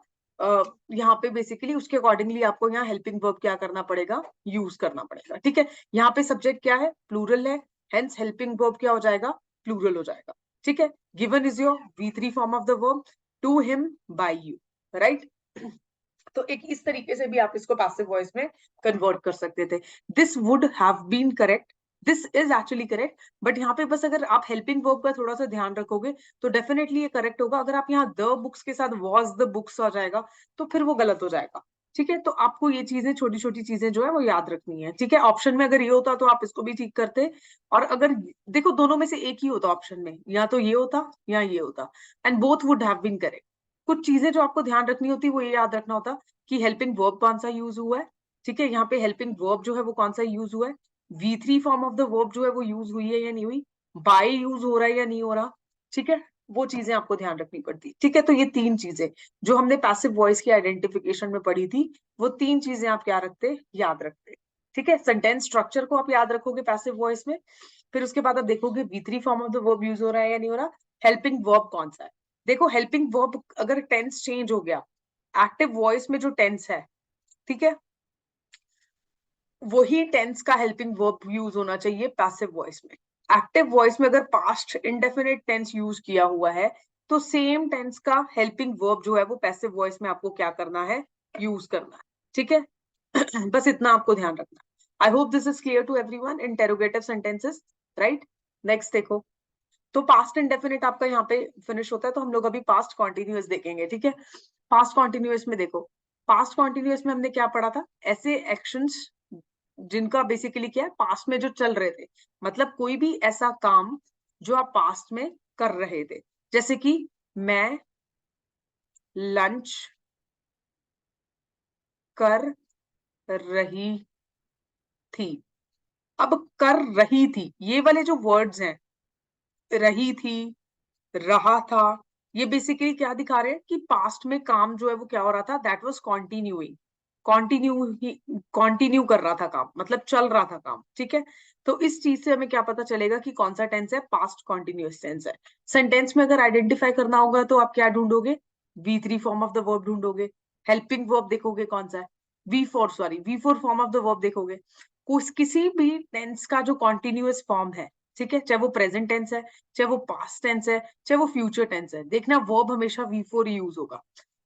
यहाँ पे बेसिकली उसके अकॉर्डिंगली आपको यहाँ हेल्पिंग वर्ब क्या करना पड़ेगा, यूज करना पड़ेगा, ठीक है। यहाँ पे सब्जेक्ट क्या है, प्लूरल है, हेंस हेल्पिंग वर्ब क्या हो जाएगा, प्लूरल हो जाएगा, ठीक है। Given is your V3 form of the verb, to him by you, right. तो एक इस तरीके से भी आप इसको पैसिव वॉइस में कन्वर्ट कर सकते थे। This would have been correct, this is actually correct, but यहाँ पे बस अगर आप हेल्पिंग वर्ब का थोड़ा सा ध्यान रखोगे तो डेफिनेटली ये करेक्ट होगा। अगर आप यहाँ द बुक्स के साथ वॉज द बुक्स आ जाएगा तो फिर वो गलत हो जाएगा, ठीक है। तो आपको ये चीजें, छोटी छोटी चीजें जो है वो याद रखनी है, ठीक है। ऑप्शन में अगर ये होता तो आप इसको भी ठीक करते, और अगर देखो दोनों में से एक ही होता ऑप्शन में, या तो ये होता या ये होता, and both would have been correct. कुछ चीजें जो आपको ध्यान रखनी होती वो ये याद रखना होता कि हेल्पिंग वर्ब कौन सा यूज हुआ है, ठीक है। यहाँ पे हेल्पिंग वर्ब जो है वो कौन सा यूज हुआ है, V3 form of the verb जो है वो यूज हुई है या नहीं हुई, बाय यूज हो रहा है या नहीं हो रहा, ठीक है। वो चीजें आपको ध्यान रखनी पड़ती, ठीक है। तो ये 3 चीजें जो हमने पैसिव वॉइस की आइडेंटिफिकेशन में पढ़ी थी, वो 3 चीजें आप क्या रखते, याद रखते, ठीक है। सेंटेंस स्ट्रक्चर को आप याद रखोगे पैसिव वॉइस में, फिर उसके बाद आप देखोगे V3 form of the verb use हो रहा है या नहीं हो रहा, हेल्पिंग वर्ब कौन सा है। देखो हेल्पिंग वर्ब अगर टेंस चेंज हो गया, एक्टिव वॉइस में जो टेंस है, ठीक है, वही टेंस का हेल्पिंग वर्ब यूज होना चाहिए पैसिव वॉइस में। एक्टिव वॉइस में अगर पास्ट इंडेफिनिट टेंस यूज किया हुआ है तो सेम टेंस का हेल्पिंग वर्ब जो है वो पैसिव वॉइस में आपको क्या करना है, यूज करना है, ठीक है। बस इतना आपको ध्यान रखना है। I hope this is clear to everyone. Interrogative sentences, right. Next देखो, तो पास्ट इंडेफिनिट आपका यहाँ पे फिनिश होता है, तो हम लोग अभी पास्ट कॉन्टिन्यूअस देखेंगे, ठीक है। पास्ट कॉन्टिन्यूअस में देखो, पास्ट कॉन्टिन्यूअस में हमने क्या पढ़ा था, ऐसे एक्शंस जिनका बेसिकली क्या है, पास्ट में जो चल रहे थे, मतलब कोई भी ऐसा काम जो आप पास्ट में कर रहे थे, जैसे कि मैं लंच कर रही थी। अब कर रही थी, ये वाले जो वर्ड्स हैं, रही थी, रहा था, ये बेसिकली क्या दिखा रहे हैं कि पास्ट में काम जो है वो क्या हो रहा था, that was continuing, continue he continue कर रहा था काम, मतलब चल रहा था काम, ठीक है। तो इस चीज से हमें क्या पता चलेगा कि कौन सा टेंस है, पास्ट कॉन्टिन्यूअस टेंस है। सेंटेंस में अगर आइडेंटिफाई करना होगा तो आप क्या ढूंढोगे, V3 form of the verb ढूंढोगे। हेल्पिंग वर्ब देखोगे कौन सा है, V4 form of the verb देखोगे। किसी भी टेंस का जो कॉन्टिन्यूअस फॉर्म है, ठीक है, चाहे वो प्रेजेंट टेंस है, चाहे वो पास्ट टेंस है, चाहे वो फ्यूचर टेंस है, देखना वर्ब हमेशा V4 यूज होगा।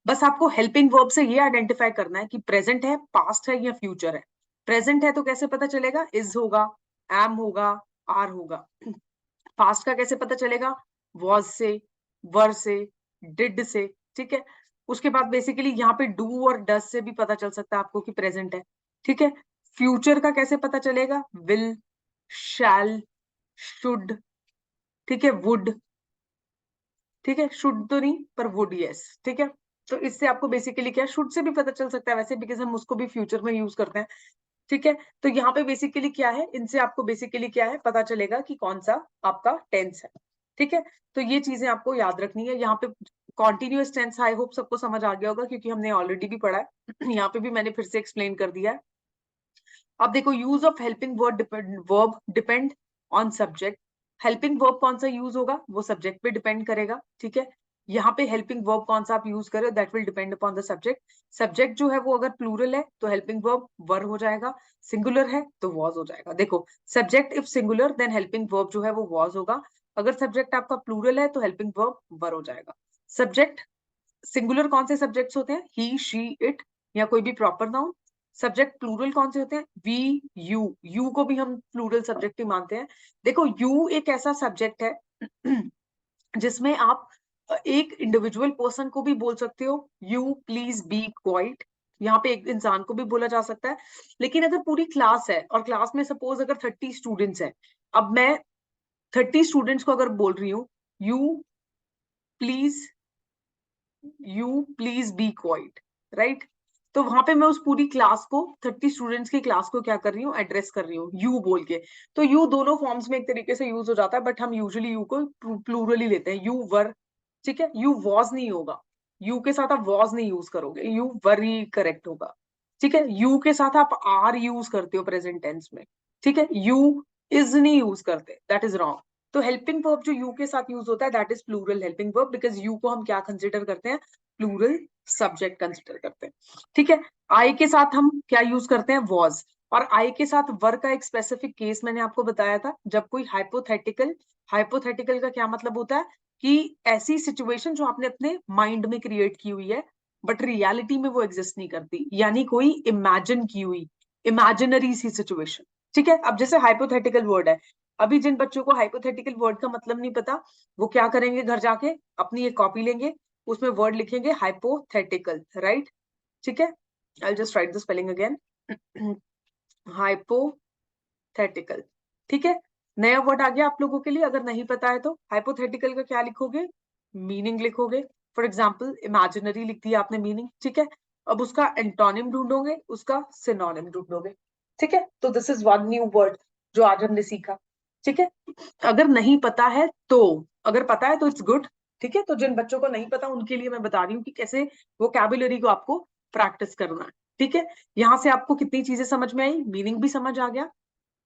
बस आपको हेल्पिंग वर्ब से ये आइडेंटिफाई करना है कि प्रेजेंट है, पास्ट है या फ्यूचर है। प्रेजेंट है तो कैसे पता चलेगा, इज होगा, एम होगा, आर होगा। पास्ट का कैसे पता चलेगा, वॉज से, वर से, डिड से, ठीक है। उसके बाद बेसिकली यहाँ पे डू और डस से भी पता चल सकता है आपको कि प्रेजेंट है, ठीक है। फ्यूचर का कैसे पता चलेगा, विल, शैल, शुड, ठीक है, वुड, ठीक है, शुड तो नहीं पर वुड, यस, ठीक है। तो इससे आपको बेसिकली क्या, शुड से भी पता चल सकता है वैसे, बिकॉज हम उसको भी फ्यूचर में यूज करते हैं। ठीक है, तो यहाँ पे बेसिकली क्या है, इनसे आपको बेसिकली क्या है पता चलेगा कि कौन सा आपका टेंस है। ठीक है, तो ये चीजें आपको याद रखनी है। यहाँ पे कॉन्टिन्यूअस टेंस आई होप सबको समझ आ गया होगा, क्योंकि हमने ऑलरेडी भी पढ़ा है। यहाँ पे भी मैंने फिर से एक्सप्लेन कर दिया है। अब देखो, use of helping verb depend on subject. Helping verb कौन सा यूज होगा वो सब्जेक्ट पे डिपेंड करेगा। ठीक है, यहाँ पे हेल्पिंग वर्ब कौन सा आप यूज करो that will depend upon the subject. Subject जो है वो अगर प्लूरल है तो हेल्पिंग वर्ब वर हो जाएगा, सिंगुलर है तो वॉज हो जाएगा। देखो, subject if singular then helping verb जो है वो वॉज होगा। अगर सब्जेक्ट आपका प्लूरल है तो हेल्पिंग वर्ब वर हो जाएगा। सब्जेक्ट सिंगुलर कौन से सब्जेक्ट्स होते हैं, ही शी इट या कोई भी प्रॉपर नाउन। सब्जेक्ट प्लूरल कौन से होते हैं, वी यू, यू को भी हम प्लूरल सब्जेक्ट ही मानते हैं। देखो, यू एक ऐसा सब्जेक्ट है जिसमें आप एक इंडिविजुअल पर्सन को भी बोल सकते हो, यू प्लीज बी क्वाइट। यहाँ पे एक इंसान को भी बोला जा सकता है। लेकिन अगर पूरी क्लास है और क्लास में सपोज अगर 30 स्टूडेंट्स हैं, अब मैं 30 स्टूडेंट्स को अगर बोल रही हूँ please you please be quite, right, तो वहां पे मैं उस पूरी क्लास को, 30 स्टूडेंट्स की क्लास को क्या कर रही हूँ, एड्रेस कर रही हूँ यू बोल के। तो यू दोनों फॉर्म्स में एक तरीके से यूज हो जाता है, बट हम यूजुअली यू को प्लूरल ही लेते हैं, यू वर। ठीक है, यू वॉज नहीं होगा, यू के साथ आप वॉज नहीं यूज करोगे, यू वर ही करेक्ट होगा। ठीक है, यू के साथ आप आर यूज करते हो प्रेजेंट टेंस में। ठीक है, यू इज नहीं यूज करते, दैट इज रॉन्ग। तो हेल्पिंग वर्ब जो यू के साथ यूज होता है that is plural helping verb, because you को हम क्या कंसिडर करते हैं, प्लूरल सब्जेक्ट कंसिडर करते हैं। ठीक है, आई के साथ हम क्या यूज करते हैं, वॉज। और आई के साथ वर का एक स्पेसिफिक केस मैंने आपको बताया था, जब कोई हाइपोथेटिकल, हाइपोथेटिकल का क्या मतलब होता है कि ऐसी सिचुएशन जो आपने अपने माइंड में क्रिएट की हुई है बट रियलिटी में वो एग्जिस्ट नहीं करती, यानी कोई इमेजिन की हुई इमेजिनरी सी सिचुएशन। ठीक है, अब जैसे हाइपोथेटिकल वर्ड है, अभी जिन बच्चों को हाइपोथेटिकल वर्ड का मतलब नहीं पता, वो क्या करेंगे, घर जाके अपनी एक कॉपी लेंगे, उसमें वर्ड लिखेंगे हाइपोथेटिकल, राइट। ठीक है, I just right the spelling again, hypothetical. ठीक है, नया वर्ड आ गया आप लोगों के लिए। अगर नहीं पता है तो हाइपोथेटिकल का क्या लिखोगे, मीनिंग लिखोगे। फॉर एग्जाम्पल इमेजिनरी लिख दिया आपने मीनिंग। ठीक है, अब उसका एंटोनिम ढूंढोगे, उसका सिनोनिम ढूंढोगे। ठीक है, तो this is one new word जो आज हमने सीखा। ठीक है, अगर नहीं पता है तो, अगर पता है तो इट्स गुड। ठीक है, तो जिन बच्चों को नहीं पता उनके लिए मैं बता रही हूँ कि कैसे वोकैबुलरी को आपको प्रैक्टिस करना है। ठीक है, यहाँ से आपको कितनी चीजें समझ में आई, मीनिंग भी समझ आ गया,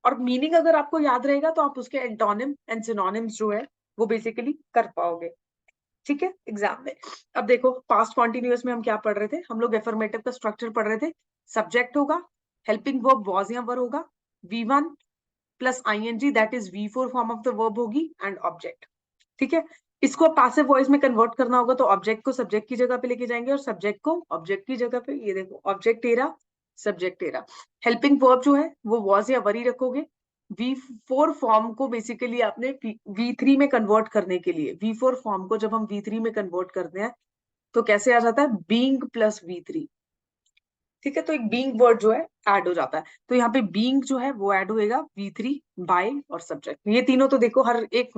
और मीनिंग अगर आपको याद रहेगा तो आप उसके एंटोनिम एंड सिनोनिम्स जो है वो बेसिकली कर पाओगे। ठीक है, एग्जाम में। अब देखो, पास्ट कॉन्टिन्यूअस में हम क्या पढ़ रहे थे, हम लोग एफर्मेटिव का स्ट्रक्चर पढ़ रहे थे। सब्जेक्ट होगा, हेल्पिंग वर्ब वॉज या वर होगा, V1 plus ING that is V4 form of the verb होगी, एंड ऑब्जेक्ट। ठीक है, इसको पैसिव वॉइस में कन्वर्ट करना होगा तो ऑब्जेक्ट को सब्जेक्ट की जगह पे लेके जाएंगे और सब्जेक्ट को ऑब्जेक्ट की जगह पे। ये देखो, ऑब्जेक्ट तेरा, सब्जेक्ट तेरा। हेल्पिंग वर्ब जो है वो वॉज या वरी रखोगे। V4 फॉर्म को बेसिकली आपने V3 में कन्वर्ट करने के लिए, V4 फॉर्म को जब हम V3 में कन्वर्ट करते हैं तो कैसे आ जाता है, बीइंग प्लस V3। ठीक है, तो एक बीइंग वर्ड जो है ऐड हो जाता है, तो यहाँ पे बीइंग जो है वो ऐड होएगा V3 बाय और सब्जेक्ट। ये तीनों तो देखो हर एक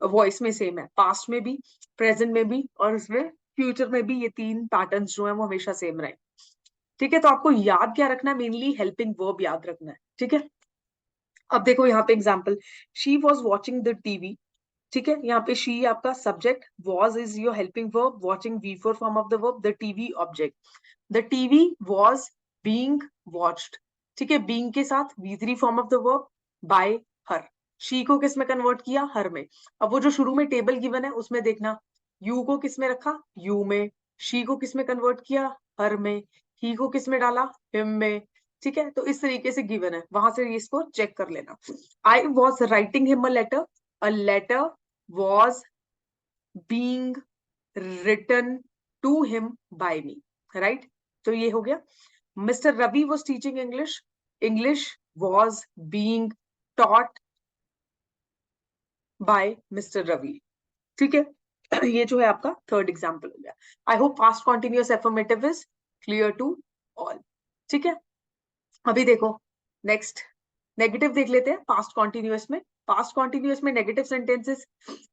वॉइस में सेम है, पास्ट में भी, प्रेजेंट में भी और उसमें फ्यूचर में भी, ये तीन पैटर्न्स जो है वो हमेशा सेम रहे। ठीक है, तो आपको याद क्या रखना है, मेनली हेल्पिंग वर्ब याद रखना है। ठीक है, अब देखो यहाँ पे example, she was watching the TV. ठीक है, यहाँ पे शी आपका subject, was is your helping verb, watching V4 form of the verb, the TV object. The TV was being watched. ठीक है, बीइंग के साथ V3 form of the verb bye her. She को किस में कन्वर्ट किया, हर में। अब वो जो शुरू में टेबल गिवन है उसमें देखना, यू को किस में रखा, यू में। शी को किस में कन्वर्ट किया, हर में। ही को किस में डाला, हिम में। ठीक है, तो इस तरीके से गिवन है, वहां से इसको चेक कर लेना। I was writing him a letter was being written to him by me, right. तो ये हो गया। Mr Ravi was teaching English, English was being taught by Mr Ravi. ठीक है, ये जो है आपका थर्ड एग्जाम्पल हो गया। I hope past continuous affirmative is clear to all. ठीक है, अभी देखो नेक्स्ट नेगेटिव देख लेते हैं पास्ट कॉन्टिन्यूअस में। पास्ट कॉन्टिन्यूअस में नेगेटिव सेंटेंसेस,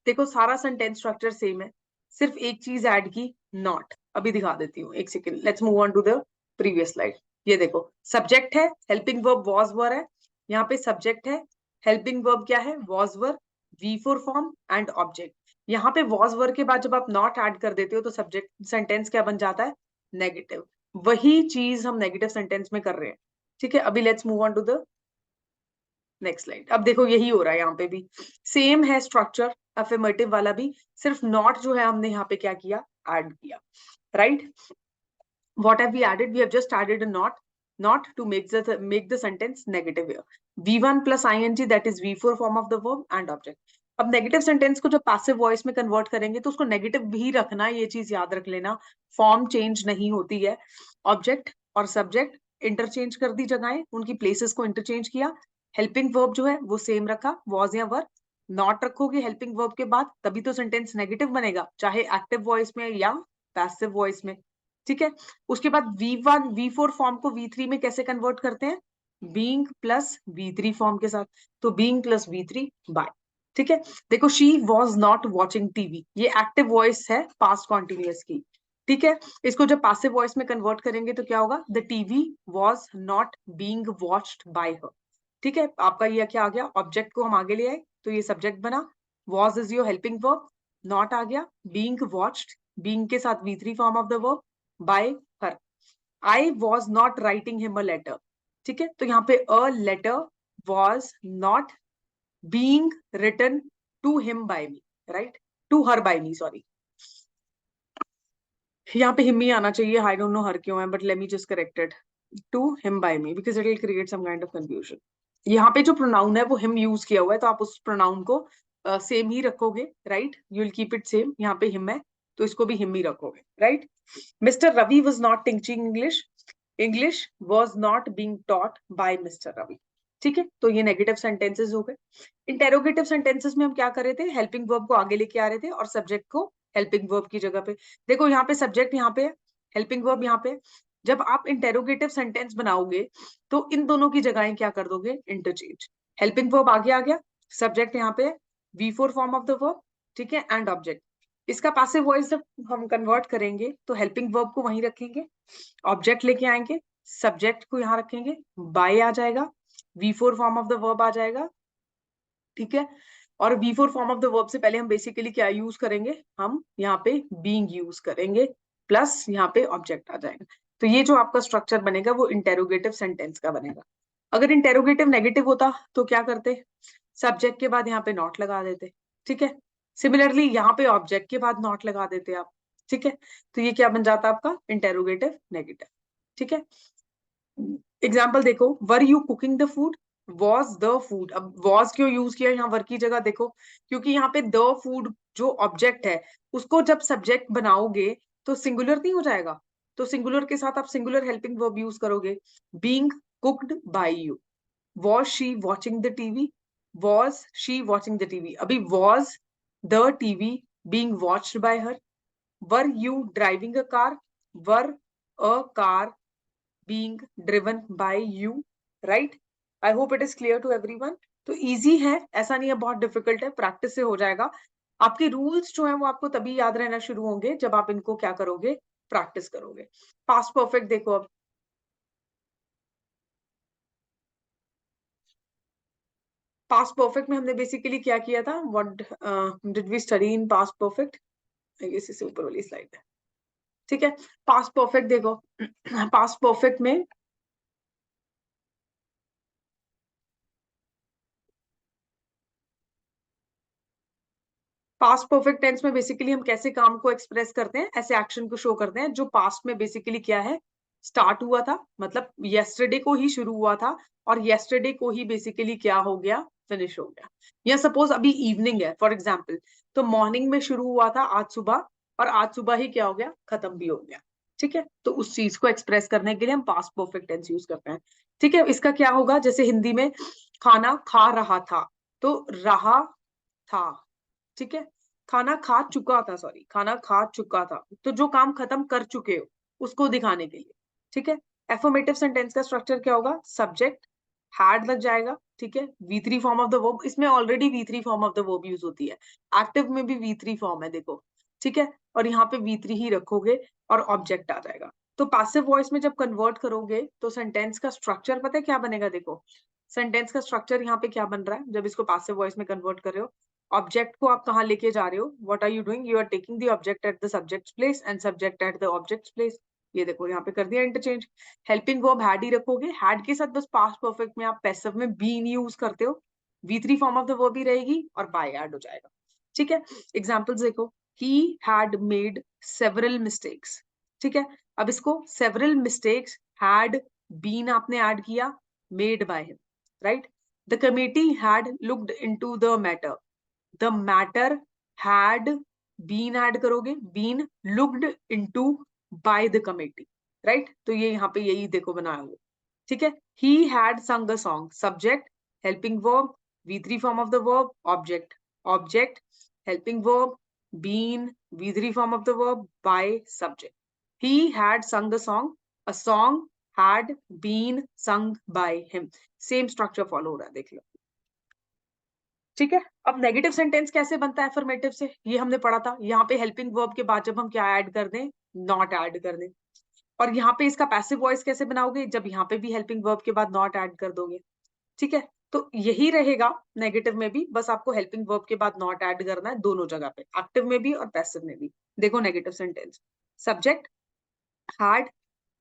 देखो सारा सेंटेंस स्ट्रक्चर सेम है, सिर्फ एक चीज ऐड की, नॉट। अभी दिखा देती हूँ, एक second, let's move on to the previous slide. ये देखो, सब्जेक्ट है, हेल्पिंग वर्ब वॉज वर है, यहाँ पे सब्जेक्ट है, हेल्पिंग वर्ब क्या है, was were, V4 form and object. यहाँ पे वॉज वर के बाद जब आप नॉट ऐड कर देते हो तो सब्जेक्ट सेंटेंस क्या बन जाता है, नेगेटिव। वही चीज हम नेगेटिव सेंटेंस में कर रहे हैं, ठीक है। अभी let's move on to the next slide. अब देखो यही हो रहा है, यहाँ पे भी सेम है स्ट्रक्चर, अफर्मेटिव वाला भी, सिर्फ नॉट जो है हमने यहाँ पे क्या किया, ऐड किया, right. What have we added? We have just added a not to make the sentence negative here. V1 plus ing, that is V4 form of the verb and object. अब नेगेटिव सेंटेंस को जब पैसिव वॉइस में कन्वर्ट करेंगे तो उसको नेगेटिव भी रखना, ये चीज याद रख लेना, फॉर्म चेंज नहीं होती है। ऑब्जेक्ट और सब्जेक्ट इंटरचेंज कर दी जगहें, उनकी प्लेसेस को इंटरचेंज किया। हेल्पिंग वर्ब जो है वो सेम रखा, वॉज या वर। नॉट रखोगे हेल्पिंग वर्ब के बाद तभी तो सेंटेंस नेगेटिव बनेगा, चाहे एक्टिव वॉइस में या पैसिव वॉइस में, ठीक है। उसके बाद V1 V4 फॉर्म को V3 में कैसे कन्वर्ट करते हैं, बीइंग प्लस V3 फॉर्म के साथ, तो बीइंग प्लस V3 बाय, ठीक है। देखो, she was not watching TV, ये एक्टिव वॉइस है पास्ट कॉन्टिन्यूअस की, ठीक है। इसको जब पैसिव वॉइस में कन्वर्ट करेंगे तो क्या होगा, the TV was not being watched by her, ठीक है। आपका ये क्या आ गया, ऑब्जेक्ट को हम आगे ले आए तो ये सब्जेक्ट बना, was is your helping verb, not आ गया, बीइंग वॉच्ड, बीइंग के साथ V3 form of the verb, by her. I was not writing him a letter, ठीक है। तो यहाँ पे a letter was not being written to him by me, right, to her by me, sorry। यहाँ पे him ही आना चाहिए, I don't know her क्यों है, but let me just correct it, to him by me, because it will create some kind of confusion। यहाँ पे जो प्रोनाउन है वो him यूज किया हुआ है, तो आप उस प्रोनाउन को सेम ही रखोगे, right, you will keep it same. यहाँ पे him है तो इसको भी him ही रखोगे, right. Mr Ravi was not teaching English, English was not being taught by Mr Ravi, ठीक है। तो ये नेगेटिव सेंटेंसेस हो गए। इंटेरोगेटिव सेंटेंसेस में हम क्या कर रहे थे, हेल्पिंग वर्ब को आगे लेके आ रहे थे और सब्जेक्ट को हेल्पिंग वर्ब की जगह पे। देखो यहाँ पे सब्जेक्ट, यहाँ पे हेल्पिंग वर्ब, यहाँ पे जब आप इंटेरोगेटिव सेंटेंस बनाओगे तो इन दोनों की जगहें क्या कर दोगे, इंटरचेंज। हेल्पिंग वर्ब आगे आ गया, सब्जेक्ट यहाँ पे V4 form of the verb, ठीक है, एंड ऑब्जेक्ट। इसका पैसिव वॉइस जब हम कन्वर्ट करेंगे तो हेल्पिंग वर्ब को वहीं रखेंगे, ऑब्जेक्ट लेके आएंगे, सब्जेक्ट को यहाँ रखेंगे, बाय आ जाएगा, V4 form of the verb आ जाएगा, ठीक है। और V4 form of the verb से पहले हम बेसिकली क्या यूज करेंगे, हम यहाँ पे बीइंग यूज करेंगे, प्लस यहाँ पे ऑब्जेक्ट आ जाएगा। तो ये जो आपका स्ट्रक्चर बनेगा वो इंटेरोगेटिव सेंटेंस का बनेगा। अगर इंटेरोगेटिव नेगेटिव होता तो क्या करते, सब्जेक्ट के बाद यहाँ पे नॉट लगा देते, ठीक है। सिमिलरली यहाँ पे ऑब्जेक्ट के बाद नॉट लगा देते आप, ठीक है। तो ये क्या बन जाता आपका, इंटेरोगेटिव नेगेटिव, ठीक है। एग्जाम्पल देखो, were you cooking the food, was the food. अब वॉज क्यों यूज किया यहाँ वर की जगह, देखो क्योंकि यहाँ पे द फूड जो ऑब्जेक्ट है उसको जब सब्जेक्ट बनाओगे तो सिंगुलर नहीं हो जाएगा, तो सिंगुलर के साथ आप सिंगुलर हेल्पिंग वर्ब यूज करोगे, being cooked by you. Was she watching the TV, was she watching the TV, अभी was the TV being watched by her. Were you driving a car, were a car being driven by you, right? I hope it is clear to everyone। तो easy है, ऐसा नहीं है बहुत डिफिकल्ट है, प्रैक्टिस से हो जाएगा। आपके रूल्स जो है वो आपको तभी याद रहना शुरू होंगे जब आप इनको क्या करोगे, प्रैक्टिस करोगे। पास्ट परफेक्ट देखो, अब पास्ट परफेक्ट में हमने बेसिकली क्या किया था, what did we study in past perfect, इससे ऊपर वाली स्लाइड है, ठीक है। पास्ट परफेक्ट देखो, पास्ट परफेक्ट में पास्ट परफेक्ट टेंस में बेसिकली हम कैसे काम को एक्सप्रेस करते हैं, ऐसे एक्शन को शो करते हैं जो पास्ट में बेसिकली क्या है, स्टार्ट हुआ था, मतलब येस्टरडे को ही शुरू हुआ था और येस्टरडे को ही बेसिकली क्या हो गया, फिनिश हो गया। या सपोज अभी इवनिंग है फॉर एग्जाम्पल, तो मॉर्निंग में शुरू हुआ था आज सुबह और आज सुबह ही क्या हो गया, खत्म भी हो गया, ठीक है। तो उस चीज को एक्सप्रेस करने के लिए हम पास्ट परफेक्ट टेंस यूज करते हैं, ठीक है। इसका क्या होगा, जैसे हिंदी में खाना खा रहा था, तो रहा था, ठीक है। खाना खा चुका था, सॉरी, खाना खा चुका था, तो जो काम खत्म कर चुके हो उसको दिखाने के लिए, ठीक है। एफर्मेटिव सेंटेंस का स्ट्रक्चर क्या होगा, सब्जेक्ट हैड लग जाएगा, ठीक है, V3 form of the verb, इसमें already V3 form of the verb use होती है, एक्टिव में भी V3 फॉर्म है देखो, ठीक है, और यहाँ पे V3 ही रखोगे और ऑब्जेक्ट आ जाएगा। तो पैसिव वॉइस में जब कन्वर्ट करोगे तो सेंटेंस का स्ट्रक्चर पता है क्या बनेगा? देखो सेंटेंस का स्ट्रक्चर यहाँ पे क्या बन रहा है जब इसको पैसिव वॉइस में कन्वर्ट कर रहे हो। ऑब्जेक्ट को आप कहाँ लेके जा रहे हो? What are you doing? You are taking the object at the subject place and subject at the object place. ये देखो यहाँ पे कर दिया इंटरचेंज। हेल्पिंग वर्ब हैड ही रखोगे, हैड के साथ बस पास्ट परफेक्ट में आप पैसिव में बीन यूज करते हो, V3 form of the verb ही रहेगी और बाय ऐड हो जाएगा। ठीक है, एग्जाम्पल्स देखो। He had made several mistakes। ठीक है, अब इसको several mistakes had been आपने ऐड किया, made by him, right? The committee had looked into the matter। the matter had been add करोगे, been looked into by the committee, right? तो ये यहाँ पे यही देखो बनाया हुआ। ठीक है, he had sung a song। subject, helping verb, V3 form of the verb, object, helping verb, been, V3 form of the verb, by, subject। he had sung a song had been sung by him। Same structure follow हो रहा है, देख लो। ठीक है, अब नेगेटिव सेंटेंस कैसे बनता है अफर्मेटिव से, ये हमने पढ़ा था। यहाँ पे हेल्पिंग वर्ब के बाद जब हम क्या ऐड कर दें? नॉट ऐड कर दें। और यहाँ पे इसका पैसिव वॉइस कैसे बनाओगे? जब यहाँ पे भी हेल्पिंग वर्ब के बाद नॉट ऐड कर दोगे। ठीक है, तो यही रहेगा नेगेटिव में भी, बस आपको हेल्पिंग वर्ब के बाद नॉट ऐड करना है दोनों जगह पे, एक्टिव में भी और पैसिव में भी। देखो negative sentence, subject had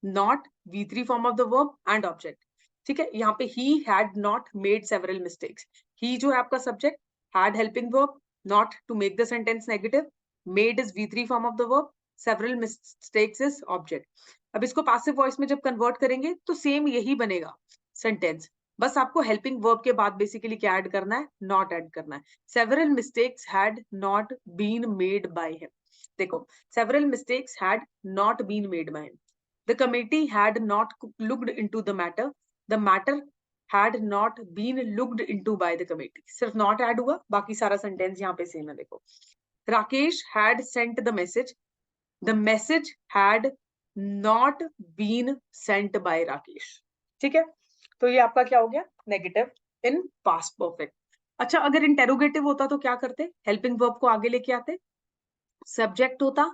not, V3 form of the verb and object. ठीक है, यहाँ पे he had not made several mistakes। he जो है आपका subject, had helping verb, not to make the sentence negative, made is V3 form of the verb, several mistakes is object। अब इसको passive voice में जब कन्वर्ट करेंगे तो सेम यही बनेगा सेंटेंस, बस आपको हेल्पिंग वर्ब के बाद बेसिकली क्या ऐड करना है? नॉट ऐड करना है। several mistakes had not been made by him। देखो several mistakes had not been made by him। The committee had not looked into the matter। The matter had not been looked into by the committee। सिर्फ not add हुआ, बाकी सारा सेंटेंस यहाँ पे सेम है। देखो Rakesh had sent the message। The message had not been sent by Rakesh. ठीक है, तो ये आपका क्या हो गया? नेगेटिव इन पास्ट परफेक्ट। अच्छा, अगर इंटेरोगेटिव होता तो क्या करते? हेल्पिंग वर्ब को आगे लेके आते, सब्जेक्ट होता,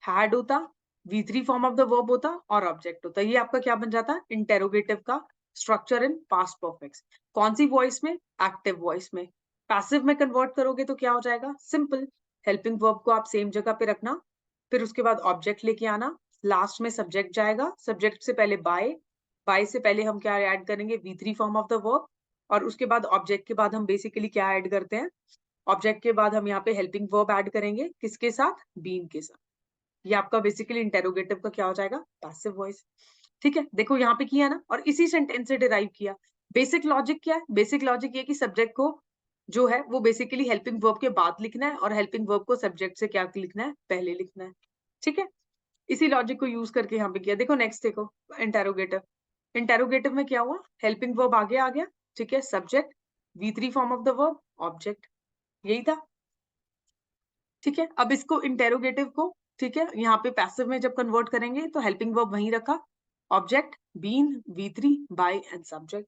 हैड होता, V3 form of the verb होता और ऑब्जेक्ट होता। ये आपका क्या बन जाता? इंटेरोगेटिव का स्ट्रक्चर इन पास्ट परफेक्ट। कौन सी वॉइस में? एक्टिव वॉइस में। पैसिव में कन्वर्ट करोगे तो क्या हो जाएगा? सिंपल, हेल्पिंग वर्ब को आप सेम जगह पे रखना, फिर उसके बाद ऑब्जेक्ट लेके आना, लास्ट में सब्जेक्ट जाएगा, सब्जेक्ट से पहले बाय, बाय से पहले हम क्या ऐड करेंगे? V3 form of the verb, और उसके बाद ऑब्जेक्ट के बाद हम बेसिकली क्या ऐड करते हैं? ऑब्जेक्ट के बाद हम यहाँ पे हेल्पिंग वर्ब ऐड करेंगे, किसके साथ? बीन के साथ। ये आपका बेसिकली इंटेरोगेटिव का क्या हो जाएगा? Passive voice. ठीक है, देखो यहाँ पे किया ना, और इसी सेंटेंस से डिराइव किया। बेसिक लॉजिक क्या है? बेसिक लॉजिक ये कि सब्जेक्ट को जो है वो बेसिकली हेल्पिंग वर्ब के बाद लिखना है, और हेल्पिंग वर्ब को सब्जेक्ट से क्या लिखना है? पहले लिखना है। ठीक है, इसी लॉजिक को यूज करके यहाँ पे किया। देखो नेक्स्ट देखो, इंटेरोगेटिव। इंटेरोगेटिव में क्या हुआ? हेल्पिंग वर्ब आगे आ गया, ठीक है, subject, V3 form of the verb, object, यही था। ठीक है, अब इसको इंटेरोगेटिव को, ठीक है, यहाँ पे पैसिव में जब कन्वर्ट करेंगे तो हेल्पिंग वर्ब वहीं रखा, object, been, V3, by and subject.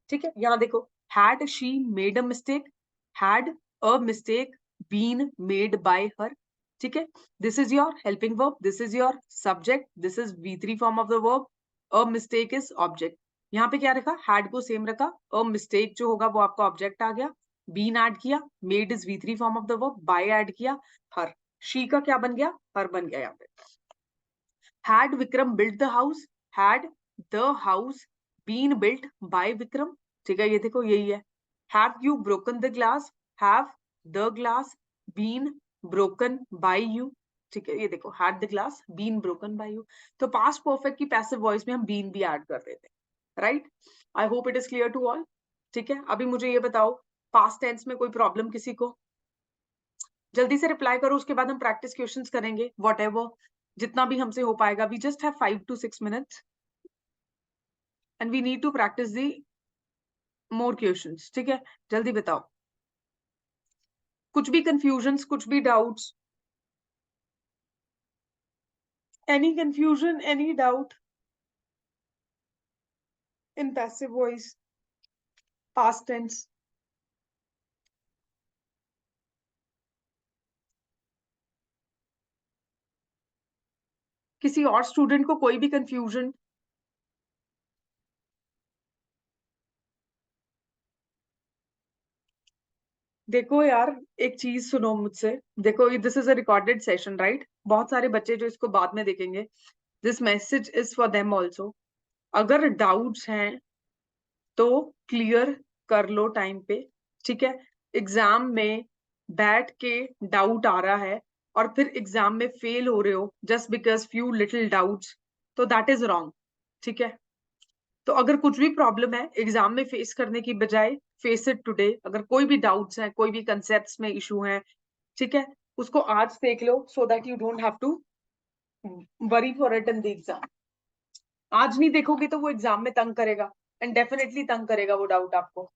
ठीक है, यहाँ देखो, had she made a mistake, had a mistake been made by her. ठीक है, this is your helping verb, this is your subject, this is V3 form of the verb, a mistake is object. यहाँ पे क्या रखा? हैड को सेम रखा, अ मिस्टेक जो होगा वो आपका ऑब्जेक्ट आ गया, बीन ऐड किया, made is V3 form of the verb, by add किया, हर, शी का क्या बन गया? हर बन गया यहाँ पे। Had Vikram built the house? Had the house been built by Vikram? ठीक है, ये देखो यही है। Have you broken the glass? Have the glass been broken by you? ठीक है, ये देखो, had the glass been broken by you। तो past perfect की passive voice में हम been भी ऐड कर देते हैं, right? I hope it is clear to all। ठीक है, अभी मुझे ये बताओ, past tense में कोई प्रॉब्लम किसी को? जल्दी से रिप्लाई करो, उसके बाद हम प्रैक्टिस क्वेश्चंस करेंगे, व्हाटएवर जितना भी हमसे हो पाएगा। We just have 5 to 6 minutes and we need to practice the more questions. ठीक है, जल्दी बताओ, कुछ भी कंफ्यूजन्स, कुछ भी doubts, any confusion, any doubt in passive voice, past tense? किसी और स्टूडेंट को कोई भी कंफ्यूजन? देखो यार, एक चीज सुनो मुझसे। देखो, this is a recorded session, right? बहुत सारे बच्चे जो इसको बाद में देखेंगे, this message is for them also. अगर डाउट्स हैं तो क्लियर कर लो टाइम पे, ठीक है? एग्जाम में बैठ के डाउट आ रहा है और फिर एग्जाम में फेल हो रहे हो just because few little doubts, तो दैट इज रॉन्ग, ठीक है? तो अगर कुछ भी प्रॉब्लम है एग्जाम में फेस करने की बजाय, फेस इट टुडे। अगर कोई भी डाउट्स हैं, कोई भी कंसेप्ट्स में इशू है, ठीक है, उसको आज देख लो, so that you don't have to worry for it in the exam. आज नहीं देखोगे तो वो एग्जाम में तंग करेगा, एंड डेफिनेटली तंग करेगा वो डाउट आपको।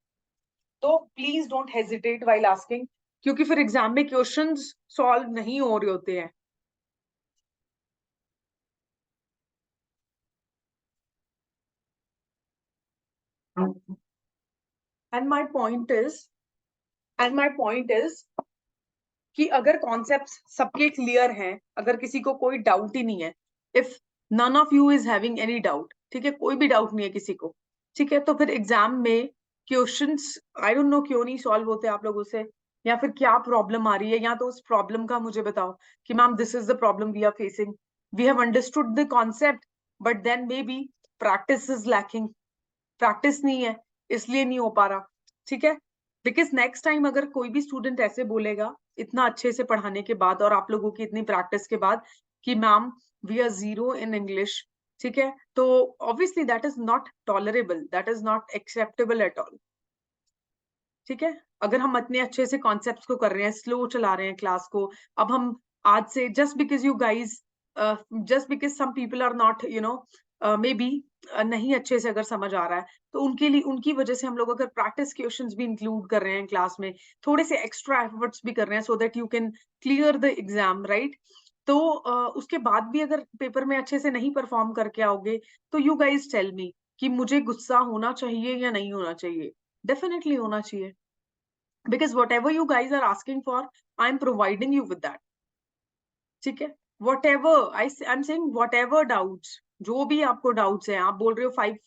तो please don't hesitate while asking, क्योंकि फिर एग्जाम में क्वेश्चंस सॉल्व नहीं हो रहे होते हैं। And my point is and my point is कि अगर कॉन्सेप्ट्स सबके क्लियर हैं, अगर किसी को कोई डाउट ही नहीं है, if none of you is having any doubt, ठीक है, कोई भी डाउट नहीं है किसी को, ठीक है, तो फिर एग्जाम में क्वेश्चंस आई डोंट नो क्यों नहीं सॉल्व होते आप लोगों से, या फिर क्या प्रॉब्लम आ रही है, या तो उस प्रॉब्लम का मुझे बताओ कि ma'am this is the problem we are facing, we have understood the concept, but then maybe practice is lacking, practice नहीं है इसलिए नहीं हो पा रहा, ठीक है? बिकॉज नेक्स्ट टाइम अगर कोई भी स्टूडेंट ऐसे बोलेगा इतना अच्छे से पढ़ाने के बाद और आप लोगों की इतनी प्रैक्टिस के बाद कि ma'am we are zero in English, ठीक है, तो obviously that is not tolerable, that is not acceptable at all, ठीक है? अगर हम इतने अच्छे से कॉन्सेप्ट्स को कर रहे हैं, स्लो चला रहे हैं क्लास को, अब हम आज से just because you guys, just because some people are not you know maybe नहीं अच्छे से अगर समझ आ रहा है, तो उनके लिए, उनकी वजह से हम लोग अगर प्रैक्टिस क्वेश्चंस भी इंक्लूड कर रहे हैं क्लास में, थोड़े से एक्स्ट्रा एफर्ट्स भी कर रहे हैं सो that you can clear the exam, right? तो उसके बाद भी अगर पेपर में अच्छे से नहीं परफॉर्म करके आओगे, तो यू गाइज टेल मी कि मुझे गुस्सा होना चाहिए या नहीं होना चाहिए? डेफिनेटली होना चाहिए, because whatever you guys are asking for, I'm providing you with that, ठीक है? whatever I'm saying, whatever doubts, जो भी आपको डाउट्स हैं, आप बोल रहे हो 5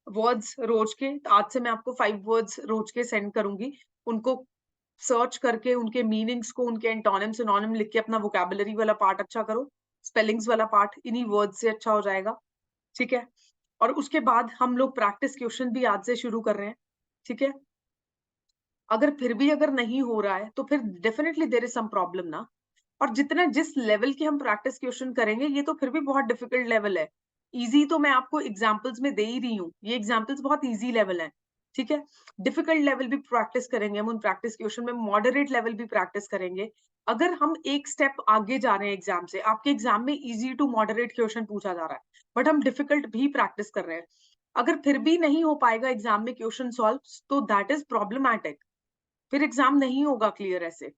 वर्ड्स रोज के, तो आज से मैं आपको 5 वर्ड्स रोज के सेंड करूंगी, उनको सर्च करके उनके मीनिंग्स को, उनके एंटोनिम सिनोनिम लिख के अपना वोकैबुलरी वाला पार्ट अच्छा करो, स्पेलिंग्स वाला पार्ट इन्हीं वर्ड्स से अच्छा हो जाएगा, ठीक है? और उसके बाद हम लोग प्रैक्टिस क्वेश्चन भी आज से शुरू कर रहे हैं, ठीक है? अगर फिर भी अगर नहीं हो रहा है तो फिर definitely there is some problem ना। और जितना जिस लेवल के हम प्रैक्टिस क्वेश्चन करेंगे, ये तो फिर भी बहुत डिफिकल्ट लेवल है। इजी तो मैं आपको एग्जांपल्स में दे ही रही हूँ, ये एग्जांपल्स बहुत इजी लेवल है, ठीक है? डिफिकल्ट लेवल भी प्रैक्टिस करेंगे हम उन प्रैक्टिस क्वेश्चन में, मॉडरेट लेवल भी प्रैक्टिस करेंगे। अगर हम एक स्टेप आगे जा रहे हैं एग्जाम से, आपके एग्जाम में इजी टू मॉडरेट क्वेश्चन पूछा जा रहा है, बट हम डिफिकल्ट भी प्रैक्टिस कर रहे हैं, अगर फिर भी नहीं हो पाएगा एग्जाम में क्वेश्चन सॉल्व, तो दैट इज प्रॉब्लमैटिक, फिर एग्जाम नहीं होगा क्लियर ऐसे।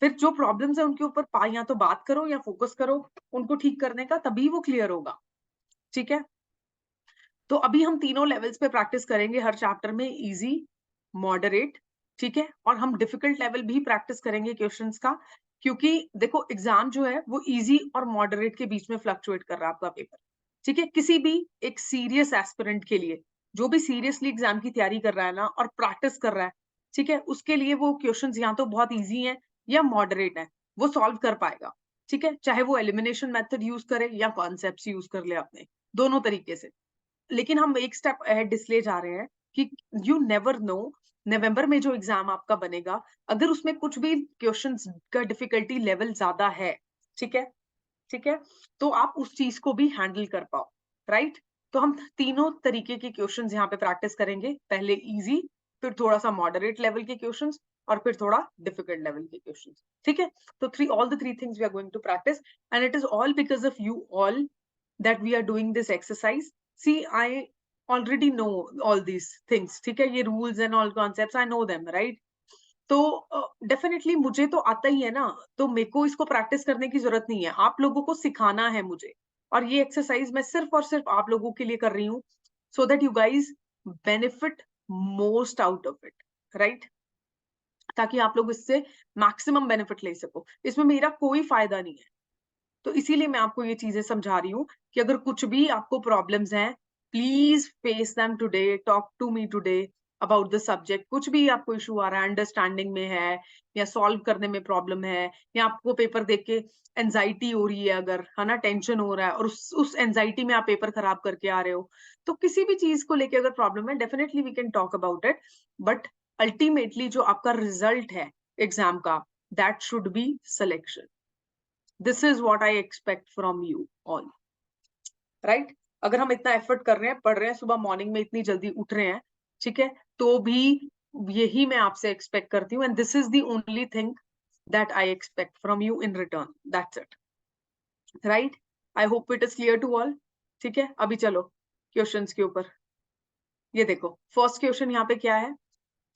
फिर जो प्रॉब्लम्स है उनके ऊपर या तो बात करो या फोकस करो उनको ठीक करने का, तभी वो क्लियर होगा, ठीक है? तो अभी हम तीनों लेवल्स पे प्रैक्टिस करेंगे हर चैप्टर में, इजी, मॉडरेट, ठीक है, और हम डिफिकल्ट लेवल भी प्रैक्टिस करेंगे क्वेश्चंस का, क्योंकि देखो एग्जाम जो है वो इजी और मॉडरेट के बीच में फ्लक्चुएट कर रहा है आपका पेपर, ठीक है? किसी भी एक सीरियस एस्पिरेंट के लिए, जो भी सीरियसली एग्जाम की तैयारी कर रहा है ना और प्रैक्टिस कर रहा है, ठीक है, उसके लिए वो क्वेश्चंस या तो बहुत इजी हैं या मॉडरेट है, वो सॉल्व कर पाएगा, ठीक है, चाहे वो एलिमिनेशन मेथड यूज करे या कॉन्सेप्ट यूज कर ले अपने, दोनों तरीके से। लेकिन हम एक स्टेप अहेड इसलिए जा रहे हैं कि यू नेवर नो, नवंबर में जो एग्जाम आपका बनेगा, अगर उसमें कुछ भी क्वेश्चंस का डिफिकल्टी लेवल ज्यादा है, ठीक है, ठीक है, तो आप उस चीज को भी हैंडल कर पाओ, राइट? तो हम तीनों तरीके के क्वेश्चंस यहाँ पे प्रैक्टिस करेंगे, पहले इजी, फिर थोड़ा सा मॉडरेट लेवल के क्वेश्चंस, और फिर थोड़ा डिफिकल्ट लेवल के क्वेश्चंस, ठीक है? तो all the three things we are going to practice, and it is all because of you all that we are doing this exercise. See, I already know all these things, ठीक है, ये rules and all concepts I know them, right? तो डेफिनेटली मुझे तो आता ही है ना, तो मेरे को इसको प्रैक्टिस करने की जरूरत नहीं है, आप लोगों को सिखाना है मुझे, और ये एक्सरसाइज मैं सिर्फ और सिर्फ आप लोगों के लिए कर रही हूँ, सो that you guys benefit most out of it, right? ताकि आप लोग इससे मैक्सिमम बेनिफिट ले सको, इसमें मेरा कोई फायदा नहीं है, तो इसीलिए मैं आपको ये चीजें समझा रही हूँ कि अगर कुछ भी आपको प्रॉब्लम्स हैं, please face them today, talk to me today about the subject. कुछ भी आपको इशू आ रहा है, अंडरस्टैंडिंग में है या सॉल्व करने में प्रॉब्लम है, या आपको पेपर देख के एंजाइटी हो रही है, अगर है ना, टेंशन हो रहा है और उस एंजाइटी में आप पेपर खराब करके आ रहे हो, तो किसी भी चीज को लेके अगर प्रॉब्लम है, definitely we can talk about it. But ultimately जो आपका रिजल्ट है एग्जाम का, that should be selection. This is what I expect from you all, right? अगर हम इतना एफर्ट कर रहे हैं, पढ़ रहे हैं, सुबह मॉर्निंग में इतनी जल्दी उठ रहे हैं, ठीक है, तो भी यही मैं आपसे एक्सपेक्ट करती हूँ, and this is the only thing that I expect from you in return, that's it, right? I hope it is clear to all. ठीक है, अभी चलो क्वेश्चंस के ऊपर। ये देखो फर्स्ट क्वेश्चन यहाँ पे क्या है,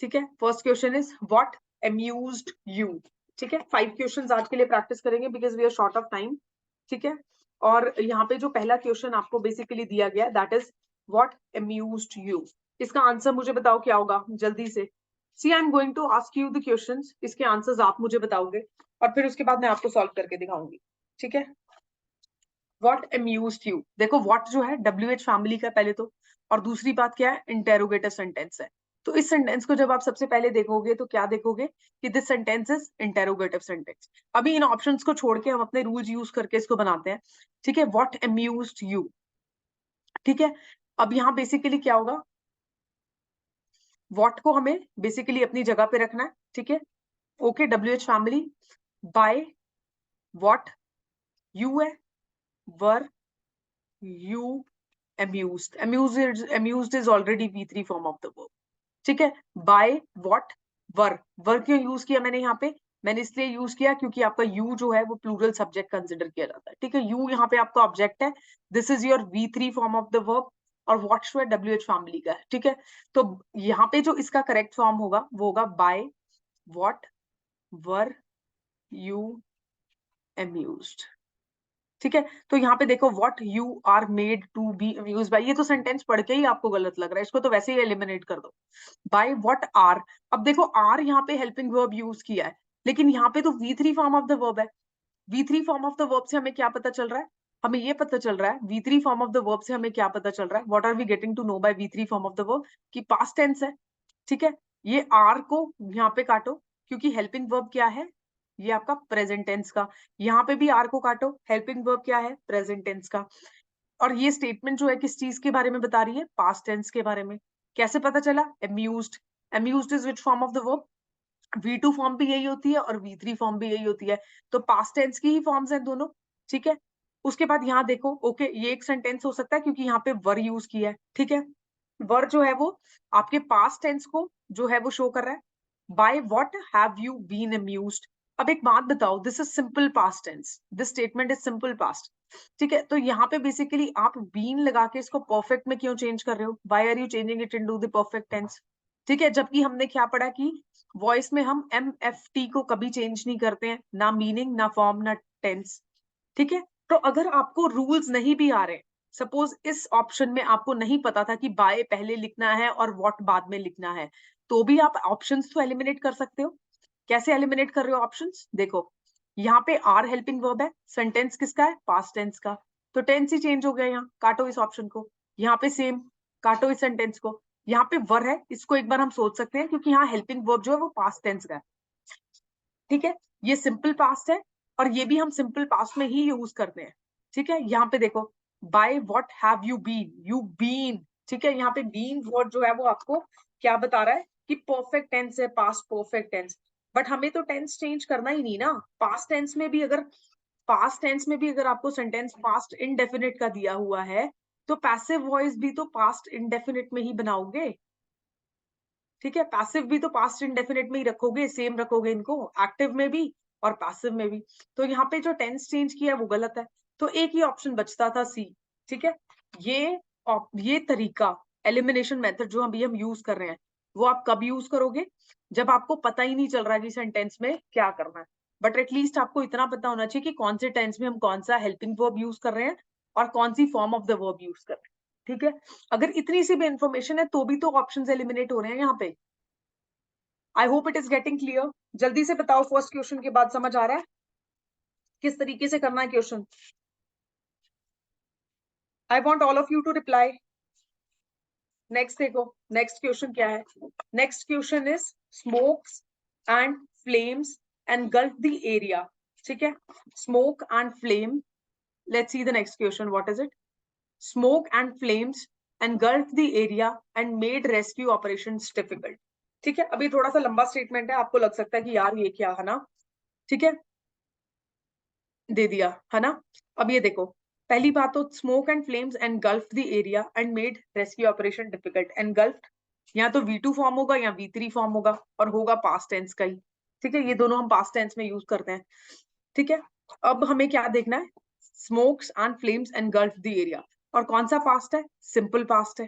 ठीक है, first question is what amused you. ठीक है, 5 क्वेश्चंस आज के लिए प्रैक्टिस करेंगे because we are short of time. ठीक है, और यहाँ पे जो पहला क्वेश्चन आपको बेसिकली दिया गया, that is what amused you. इसका आंसर मुझे बताओ क्या होगा जल्दी से। See I am going to ask you the questions, इसके आंसर्स आप मुझे बताओगे और फिर उसके बाद मैं आपको सॉल्व करके दिखाऊंगी। ठीक है, व्हाट अम्यूज्ड यू, देखो व्हाट जो है WH फैमिली का पहले तो, और दूसरी बात क्या है, इंटेरोगेटिव सेंटेंस है। तो इस सेंटेंस को जब आप सबसे पहले देखोगे तो क्या देखोगे कि this sentence is interrogative sentence. अभी इन ऑप्शंस को छोड़ के हम अपने रूल्स यूज करके इसको बनाते हैं। ठीक है, व्हाट अम्यूज्ड यू। ठीक है, अब यहाँ बेसिकली क्या होगा, व्हाट को हमें बेसिकली अपनी जगह पे रखना है। ठीक है, okay, WH family, by what, you है, वर, you, amused is already V3 form of the verb। ठीक है, by what, वर क्यों यूज किया मैंने यहाँ पे, मैंने इसलिए यूज किया क्योंकि आपका यू जो है वो प्लूरल सब्जेक्ट कंसिडर किया जाता है। ठीक है, यू यहाँ पे आपका ऑब्जेक्ट है, this is your V3 form of the verb, और व्हाट जो है WH फैमिली का है। ठीक है, तो यहाँ पे जो इसका करेक्ट फॉर्म होगा वो होगा by what, were, you, amused। ठीक है, तो यहाँ पे देखो what you are made to be amused by, ये तो सेंटेंस पढ़ के ही आपको गलत लग रहा है, इसको तो वैसे ही एलिमिनेट कर दो। बाय व्हाट आर, अब देखो आर यहाँ पे हेल्पिंग वर्ब यूज किया है, लेकिन यहाँ पे तो V3 form of the verb है। V3 form of the verb से हमें क्या पता चल रहा है, हमें ये पता चल रहा है V3 form of the verb से हमें क्या पता चल रहा है, what are we getting to know by V3 form of the verb, कि पास्ट टेंस है। ठीक है, ये आर को यहाँ पे काटो, क्योंकि हेल्पिंग वर्ब क्या है, ये आपका प्रेजेंट टेंस का, यहाँ पे भी आर को काटो, हेल्पिंग वर्ब क्या है, प्रेजेंट टेंस का। और ये स्टेटमेंट जो है किस चीज के बारे में बता रही है, पास्ट टेंस के बारे में। कैसे पता चला, amused, amused is which form of the verb, V2 form भी यही होती है और V3 फॉर्म भी यही होती है, तो पास्ट टेंस की ही फॉर्म्स हैं दोनों। ठीक है, उसके बाद यहाँ देखो, ओके, ये एक सेंटेंस हो सकता है क्योंकि यहाँ पे वर यूज किया है। ठीक है, वर जो है वो आपके पास्ट टेंस को जो है वो शो कर रहा है, by what have you been amused. अब एक बात बताओ, this is simple past tense, this statement is simple past. ठीक है, तो यहाँ पे बेसिकली आप बीन लगा के इसको परफेक्ट में क्यों चेंज कर रहे हो, by are you changing it into the perfect tense. ठीक है, जबकि हमने क्या पढ़ा कि वॉइस में हम MFT को कभी चेंज नहीं करते हैं, ना मीनिंग, ना फॉर्म, ना टेंस। ठीक है, तो अगर आपको रूल्स नहीं भी आ रहे, सपोज इस ऑप्शन में आपको नहीं पता था कि बाय पहले लिखना है और व्हाट बाद में लिखना है, तो भी आप ऑप्शंस तो एलिमिनेट कर सकते हो। कैसे एलिमिनेट कर रहे हो ऑप्शंस, देखो यहाँ पे आर हेल्पिंग वर्ब है, सेंटेंस किसका है, पास्ट टेंस का, तो टेंस ही चेंज हो गया, यहाँ काटो इस ऑप्शन को। यहाँ पे सेम, काटो इस सेंटेंस को। यहाँ पे वर है, इसको एक बार हम सोच सकते हैं क्योंकि यहाँ हेल्पिंग वर्ब जो है वो पास्ट टेंस का है। ठीक है, ये सिंपल पास्ट है और ये भी हम सिंपल पास्ट में ही यूज करते हैं। ठीक है, यहाँ पे देखो by what have you been, you been. ठीक है, यहाँ पे बीन वर्ड जो है वो आपको क्या बता रहा है कि परफेक्ट टेंस है, पास्ट परफेक्ट टेंस। बट हमें तो टेंस चेंज करना ही नहीं ना, पास्ट टेंस में भी अगर, पास्ट टेंस में भी अगर आपको सेंटेंस पास्ट इनडेफिनिट का दिया हुआ है, तो पैसिव वॉइस भी तो पास्ट इनडेफिनिट में ही बनाओगे। ठीक है, पैसिव भी तो पास्ट इंडेफिनिट में ही रखोगे, सेम रखोगे इनको, एक्टिव में भी और पैसिव में भी। तो यहाँ पे जो टेंस चेंज किया है वो गलत है, तो एक ही ऑप्शन बचता था सी। ठीक है, ये तरीका, एलिमिनेशन मेथड जो अभी हम यूज कर रहे हैं, वो आप कब यूज करोगे, जब आपको पता ही नहीं चल रहा कि सेंटेंस में क्या करना है। बट एटलीस्ट आपको इतना पता होना चाहिए कि कौन से टेंस में हम कौन सा हेल्पिंग वर्ब यूज कर रहे हैं और कौन सी form of the verb use कर रहे हैं। ठीक है, अगर इतनी सी भी इंफॉर्मेशन है तो भी तो ऑप्शंस एलिमिनेट हो रहे हैं यहाँ पे। आई hope it is getting clear. जल्दी से बताओ फर्स्ट क्वेश्चन के बाद समझ आ रहा है। किस तरीके से करना है question? I want all of you to reply. Next देखो, नेक्स्ट क्वेश्चन क्या है? Next question is smokes and flames engulf the area. ठीक है, smoke and flame. Let's see the next question, what is it? Smoke and flames engulf the area and made rescue operations difficult. ठीक है, अभी थोड़ा सा लंबा स्टेटमेंट है, आपको लग सकता है कि यार ये क्या है ना। ठीक है, दे दिया है ना। अब ये देखो, पहली बात तो smoke and flames engulf the area and made rescue operation difficult. Engulf या तो V2 फॉर्म होगा या V3 फॉर्म होगा, और होगा पास्ट टेंस का ही। ठीक है, ये दोनों हम पास्ट टेंस में यूज करते हैं। ठीक है, अब हमें क्या देखना है? Smokes and flames engulf the area, और कौन सा पास्ट है? सिंपल पास्ट है।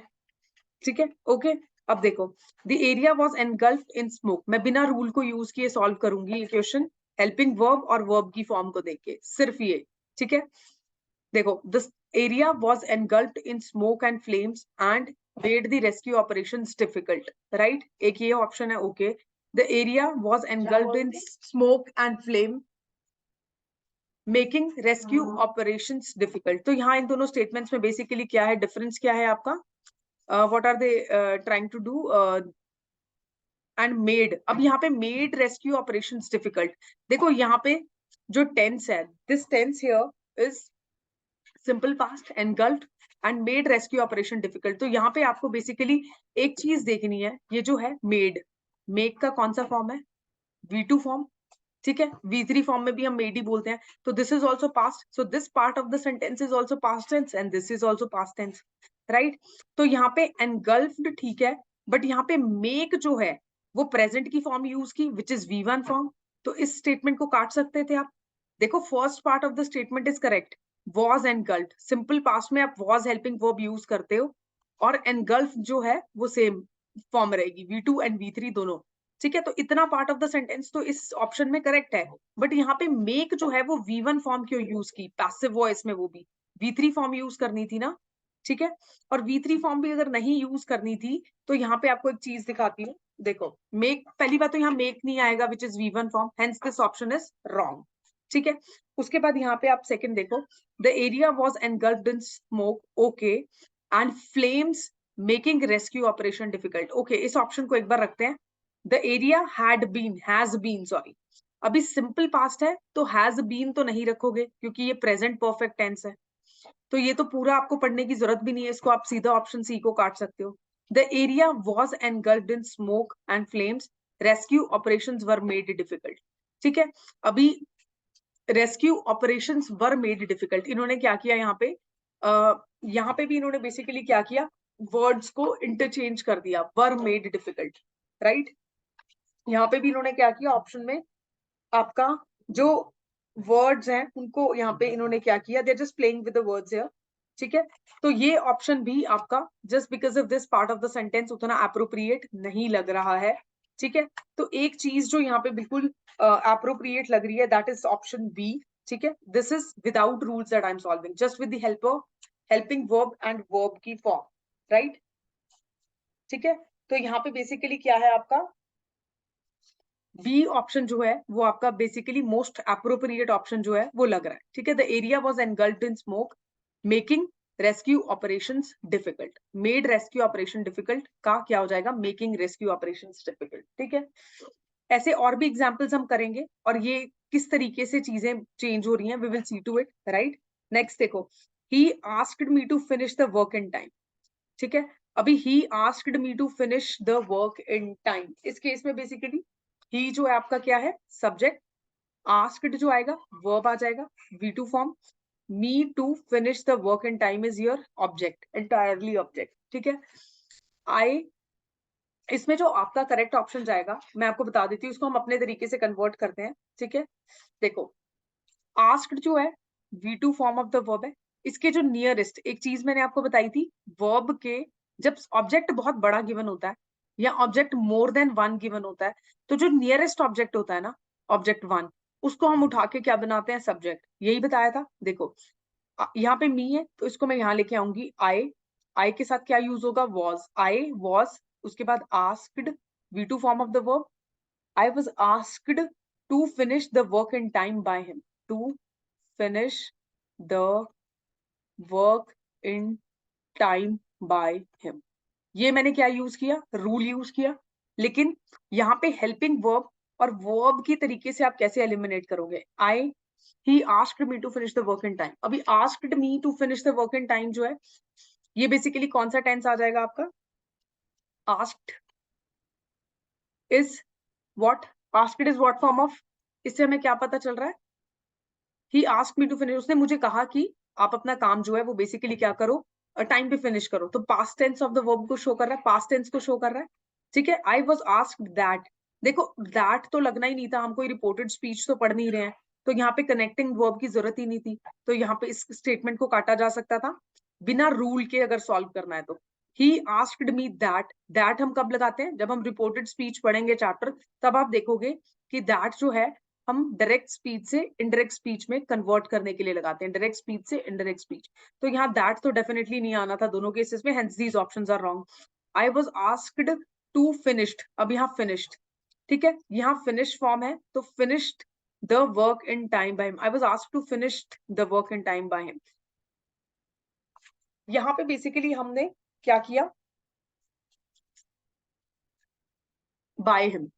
ठीक है, ओके। अब देखो, the area was engulf in smoke. मैं बिना रूल को यूज किए सॉल्व करूंगी ये क्वेश्चन, हेल्पिंग वर्ब और वर्ब की फॉर्म को देख के, सिर्फ ये। ठीक है, देखो, this area was engulfed in smoke and flames and made the rescue operations difficult. Right, एक ये ऑप्शन है, okay. The area was engulfed in smoke and flame making rescue operations difficult. तो यहाँ इन दोनों स्टेटमेंट्स में बेसिकली क्या है, डिफरेंस क्या है आपका? What are they trying to do? And made, अब यहाँ पे मेड रेस्क्यू ऑपरेशंस डिफिकल्ट। देखो यहाँ पे जो टेंस है, this tense here is simple past, engulfed and made rescue operation difficult. तो यहाँ पे आपको बेसिकली एक चीज देखनी है, ये जो है मेड, मेक का कौन सा फॉर्म है? V2 form. ठीक है, V3 फॉर्म में भी हम मेड ही बोलते हैं। तो this is also past, so this part of the sentence is also past tense and this is also past tense. Right, तो यहाँ पे एनगल्फ्ड ठीक है, बट यहाँ पे मेक जो है वो प्रेजेंट की फॉर्म यूज की, विच इज V1 फॉर्म। तो इस स्टेटमेंट को काट सकते थे आप। देखो, first part of the statement is correct, was engulfed. Simple past में आप वॉज हेल्पिंग वर्ब यूज करते हो, और एनगल्फ जो है वो सेम फॉर्म रहेगी, V2 एंड V3 दोनों। ठीक है, तो इतना पार्ट ऑफ द सेंटेंस तो इस ऑप्शन में करेक्ट है, बट यहाँ पे मेक जो है वो V1 फॉर्म क्यों यूज की? पैसिव वॉइस में वो भी V3 फॉर्म यूज करनी थी ना। ठीक है, और V3 फॉर्म भी अगर नहीं यूज करनी थी, तो यहाँ पे आपको एक चीज दिखाती हूँ। देखो, मेक, पहली बात तो यहाँ मेक नहीं आएगा, which is V1 form, hence this option is wrong. ठीक है, उसके बाद यहाँ पे आप सेकंड देखो, the area was engulfed in smoke, okay, and flames making rescue operation difficult. Okay, इस ऑप्शन को एक बार रखते हैं। The area had been, has been, sorry, अभी सिंपल पास्ट है तो हैज बीन तो नहीं रखोगे, क्योंकि ये प्रेजेंट परफेक्ट टेंस है। तो ये तो पूरा आपको पढ़ने की जरूरत भी नहीं है, इसको आप सीधा ऑप्शन सी को काट सकते हो। The area was engulfed in smoke and flames, rescue operations were made difficult. ठीक है, अभी rescue operations were made difficult, इन्होंने क्या किया यहाँ पे? यहाँ पे भी इन्होंने बेसिकली क्या किया? वर्ड्स को इंटरचेंज कर दिया, वर मेड डिफिकल्ट। राइट, यहाँ पे भी इन्होंने क्या किया? ऑप्शन में आपका जो वर्ड्स हैं उनको यहाँ पे इन्होंने क्या किया? They are just playing with the words here. ठीक है, तो ये ऑप्शन भी आपका just because of this part of the sentence उतना अप्रोप्रिएट नहीं लग रहा है। ठीक है, तो एक चीज जो यहाँ पे बिल्कुल अप्रोप्रिएट लग रही है, दैट इज ऑप्शन बी। ठीक है, this is without rules that I am solving, just with the help of helping verb and verb की फॉर्म। राइट, ठीक है, तो यहाँ पे बेसिकली क्या है आपका? बी ऑप्शन जो है वो आपका बेसिकली मोस्ट अप्रोप्रिएट ऑप्शन जो है वो लग रहा है। ठीक है, the area was engulfed in smoke making rescue operations difficult, made rescue operation difficult का क्या हो जाएगा? Making rescue operations difficult. ठीक है, ऐसे और भी एग्जांपल्स हम करेंगे, और ये किस तरीके से चीजें चेंज हो रही हैं, we will see to it. Right, next देखो, he asked me to finish the work in time. ठीक है, अभी he asked me to finish the work in time, इस केस में बेसिकली ही जो है आपका क्या है? सब्जेक्ट, आस्क्ड जो आएगा वर्ब आ जाएगा V2 form, me to finish the work in time is your object, entirely object. ठीक है, आई, इसमें जो आपका करेक्ट ऑप्शन जाएगा मैं आपको बता देती हूँ, इसको हम अपने तरीके से कन्वर्ट करते हैं। ठीक है, देखो, आस्क्ड जो है V2 form of the verb है, इसके जो नियरेस्ट, एक चीज मैंने आपको बताई थी, वर्ब के जब ऑब्जेक्ट बहुत बड़ा गिवन होता है या object more than one given होता है, तो जो नियरेस्ट ऑब्जेक्ट होता है ना, ऑब्जेक्ट वन, उसको हम उठा के क्या बनाते हैं? सब्जेक्ट। यही बताया था। देखो, यहाँ पे मी है तो इसको मैं यहाँ लेके आऊंगी आई, आई के साथ क्या यूज होगा? वॉज, आई वॉज, उसके बाद asked, V2 form of the verb, I was asked to finish the work in time by him. To finish the work in time by him. ये मैंने क्या यूज किया, रूल यूज किया, लेकिन यहाँ पे हेल्पिंग वर्ब और वर्ब की तरीके से आप कैसे एलिमिनेट करोगे. He asked me to finish the work in time. अभी asked me to finish the work in time जो है ये बेसिकली कौन सा टेंस आ जाएगा आपका. Asked is what, asked is what form of. इससे हमें क्या पता चल रहा है, he asked me to finish, उसने मुझे कहा कि आप अपना काम जो है वो बेसिकली क्या करो, टाइम पे फिनिश करो. तो past tense of the verb को शो कर रहा है, पास्ट टेंस को शो कर रहा है. ठीक है. आई वाज आस्क्ड दैट. देखो दैट तो लगना ही नहीं था, हम कोई रिपोर्टेड स्पीच तो पढ़ नहीं रहे हैं, तो यहाँ पे कनेक्टिंग वर्ब की जरूरत ही नहीं थी. तो यहाँ पे इस स्टेटमेंट को काटा जा सकता था बिना रूल के, अगर सॉल्व करना है तो. ही आस्क्ड मी दैट. दैट हम कब लगाते हैं, जब हम रिपोर्टेड स्पीच पढ़ेंगे चैप्टर, तब आप देखोगे कि दैट जो है हम डायरेक्ट स्पीच से इनडायरेक्ट स्पीच में कन्वर्ट करने के लिए लगाते हैं, डायरेक्ट स्पीच से इनडायरेक्ट स्पीच. तो यहाँ दैट तो डेफिनेटली नहीं आना था दोनों केसेस में, hence these options are wrong. I was asked to finished, अब यहाँ फिनिश्ड. ठीक है, यहाँ फिनिश फॉर्म है, तो finished the work in time by him. I was asked to finished the work in time by him. यहाँ पे बेसिकली हमने क्या किया, by him.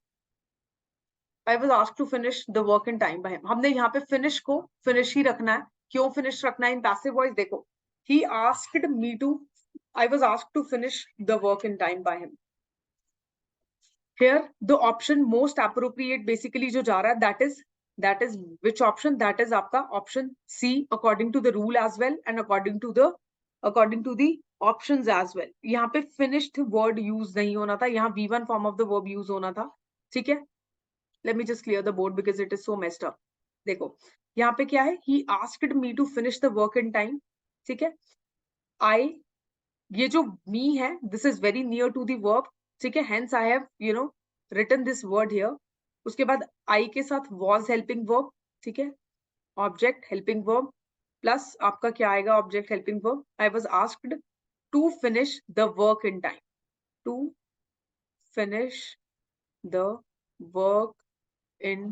I was asked to finish the work in time by him. हमने यहाँ पे finish को finish ही रखना है. क्यों finish रखना है इन passive voice, देखो. He asked me to, I was asked to finish the work in time by him. Here the option most appropriate basically जो जा रहा है, that is which option, that is आपका option C according to the rule as well and according to the options as well. यहाँ पे finished word use नहीं होना था, यहाँ V1 form of the verb use होना था. ठीक है. Let me just clear the board because it is so messed up. देखो यहाँ पे क्या है, he asked me to finish the work in time. ठीक है. I, ये जो me है, this is very near to the verb. ठीक है. Hence I have written this word here. उसके बाद I के साथ was helping verb. ठीक है. Object helping verb plus आपका क्या आएगा, object helping verb. I was asked to finish the work in time. To finish the work in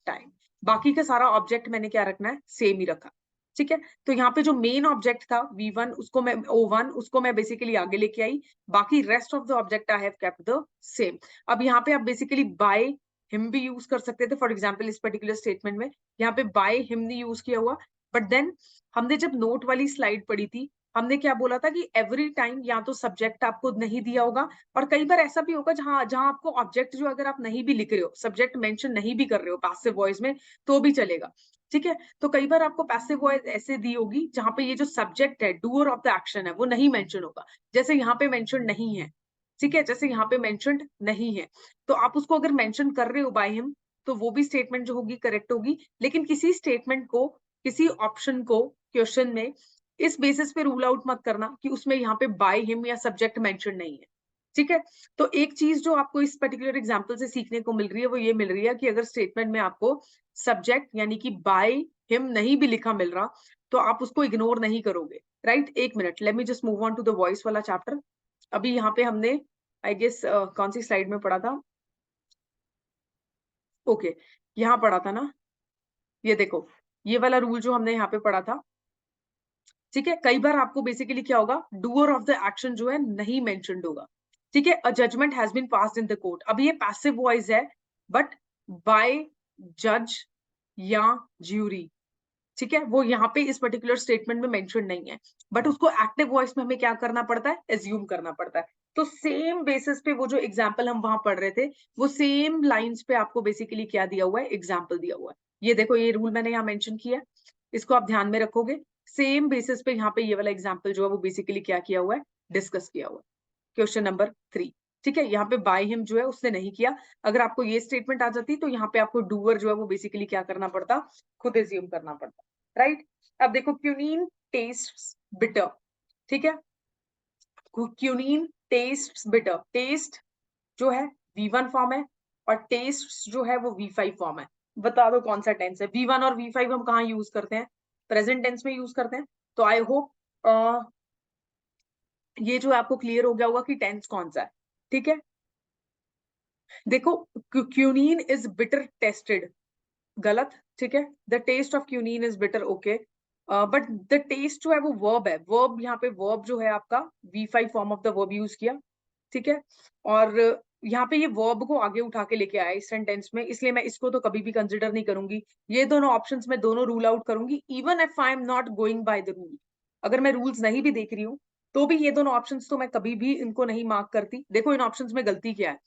time. बाकी का सारा ऑब्जेक्ट मैंने क्या रखना है, सेम ही रखा. ठीक है. तो यहाँ पे जो मेन ऑब्जेक्ट था V1, उसको मैं O1, उसको मैं बेसिकली आगे लेके आई. बाकी rest of the object I have kept the same. अब यहाँ पे आप बेसिकली बाय हिम भी यूज कर सकते थे. फॉर एग्जांपल इस पर्टिकुलर स्टेटमेंट में यहाँ पे बाय हिम नहीं यूज किया हुआ, बट देन हमने जब नोट वाली स्लाइड पढ़ी थी, हमने क्या बोला था कि एवरी टाइम या तो सब्जेक्ट आपको नहीं दिया होगा, और कई बार ऐसा भी होगा जहां जहां आपको ऑब्जेक्ट जो अगर आप नहीं भी लिख रहे हो, सब्जेक्ट मेंशन नहीं भी कर रहे हो पैसिव वॉइस में, तो भी चलेगा. ठीक है. तो कई बार आपको पैसिव वॉइस ऐसे दी होगी जहां पे ये जो सब्जेक्ट है, डूअर ऑफ द एक्शन है, वो नहीं मेंशन होगा. जैसे यहाँ पे मेंशन नहीं है. ठीक है. जैसे यहाँ पे मेंशन नहीं है, तो आप उसको अगर मेंशन कर रहे हो बाय हिम, तो वो भी स्टेटमेंट जो होगी करेक्ट होगी. लेकिन किसी स्टेटमेंट को, किसी ऑप्शन को क्वेश्चन में इस बेसिस पे रूल आउट मत करना कि उसमें यहाँ पे बाय हिम या सब्जेक्ट मेंशन नहीं है. ठीक है. तो एक चीज जो आपको इस पर्टिकुलर एग्जांपल से सीखने को मिल रही है, वो ये मिल रही है कि अगर स्टेटमेंट में आपको सब्जेक्ट यानी कि बाय हिम नहीं भी लिखा मिल रहा, तो आप उसको इग्नोर नहीं करोगे. राइट. एक minute, let me just move on to the voice वाला चैप्टर. अभी यहाँ पे हमने आई गेस कौन सी स्लाइड में पढ़ा था, ओके यहाँ पढ़ा था ना. ये देखो, ये वाला रूल जो हमने यहाँ पे पढ़ा था. ठीक है. कई बार आपको बेसिकली क्या होगा, डूअर ऑफ द एक्शन जो है नहीं मेंशन्ड होगा. ठीक है. A judgment has been passed in the court. अब ये पैसिव वॉइस है, बट बाय जज या ज्यूरी. ठीक है. वो यहाँ पे इस पर्टिकुलर स्टेटमेंट में मेंशन नहीं है, बट उसको एक्टिव वॉइस में हमें क्या करना पड़ता है, एज्यूम करना पड़ता है. तो सेम बेसिस पे वो जो एग्जाम्पल हम वहां पढ़ रहे थे, वो सेम लाइंस पे आपको बेसिकली क्या दिया हुआ है, एग्जाम्पल दिया हुआ है. ये देखो, ये रूल मैंने यहाँ मेंशन किया है, इसको आप ध्यान में रखोगे. सेम बेसिस पे यहाँ पे ये वाला एग्जाम्पल जो है वो बेसिकली क्या किया हुआ है, डिस्कस किया हुआ है. Question number 3. ठीक है. यहाँ पे बाय हिम जो है उसने नहीं किया. अगर आपको ये स्टेटमेंट आ जाती तो यहाँ पे आपको डूअर जो है वो बेसिकली क्या करना पड़ता, खुद एज्यूम करना पड़ता. राइट. अब देखो, क्यूनीन टेस्ट्स बिटर. ठीक है. क्यूनीन टेस्ट्स बिटर. टेस्ट जो है V1 फॉर्म है, और टेस्ट जो है वो V5 फॉर्म है. बता दो कौन सा टेंस है. V1 और V5 हम कहाँ यूज करते हैं, प्रेजेंट टेंस में यूज करते हैं. तो आई होप ये जो आपको क्लियर हो गया होगा कि टेंस कौन सा है. ठीक है. देखो, क्यूनीन इज बिटर टेस्टेड. गलत, ठीक है। The taste of quinine is bitter, okay, but the taste जो है वो वर्ब है, वर्ब यहाँ पे वर्ब जो है आपका V5 form of the verb use किया, ठीक है। और यहाँ पे ये वर्ब को आगे उठा के लेके आया इस सेंटेंस में, इसलिए मैं इसको तो कभी भी कंसिडर नहीं करूंगी। ये दोनों ऑप्शंस में दोनों रूल आउट करूंगी, even if I am not going by the rule. अगर मैं रूल्स नहीं भी देख रही हूँ तो भी ये दोनों ऑप्शंस तो मैं कभी भी इनको नहीं मार्क करती। देखो इन ऑप्शंस में गलती क्या है।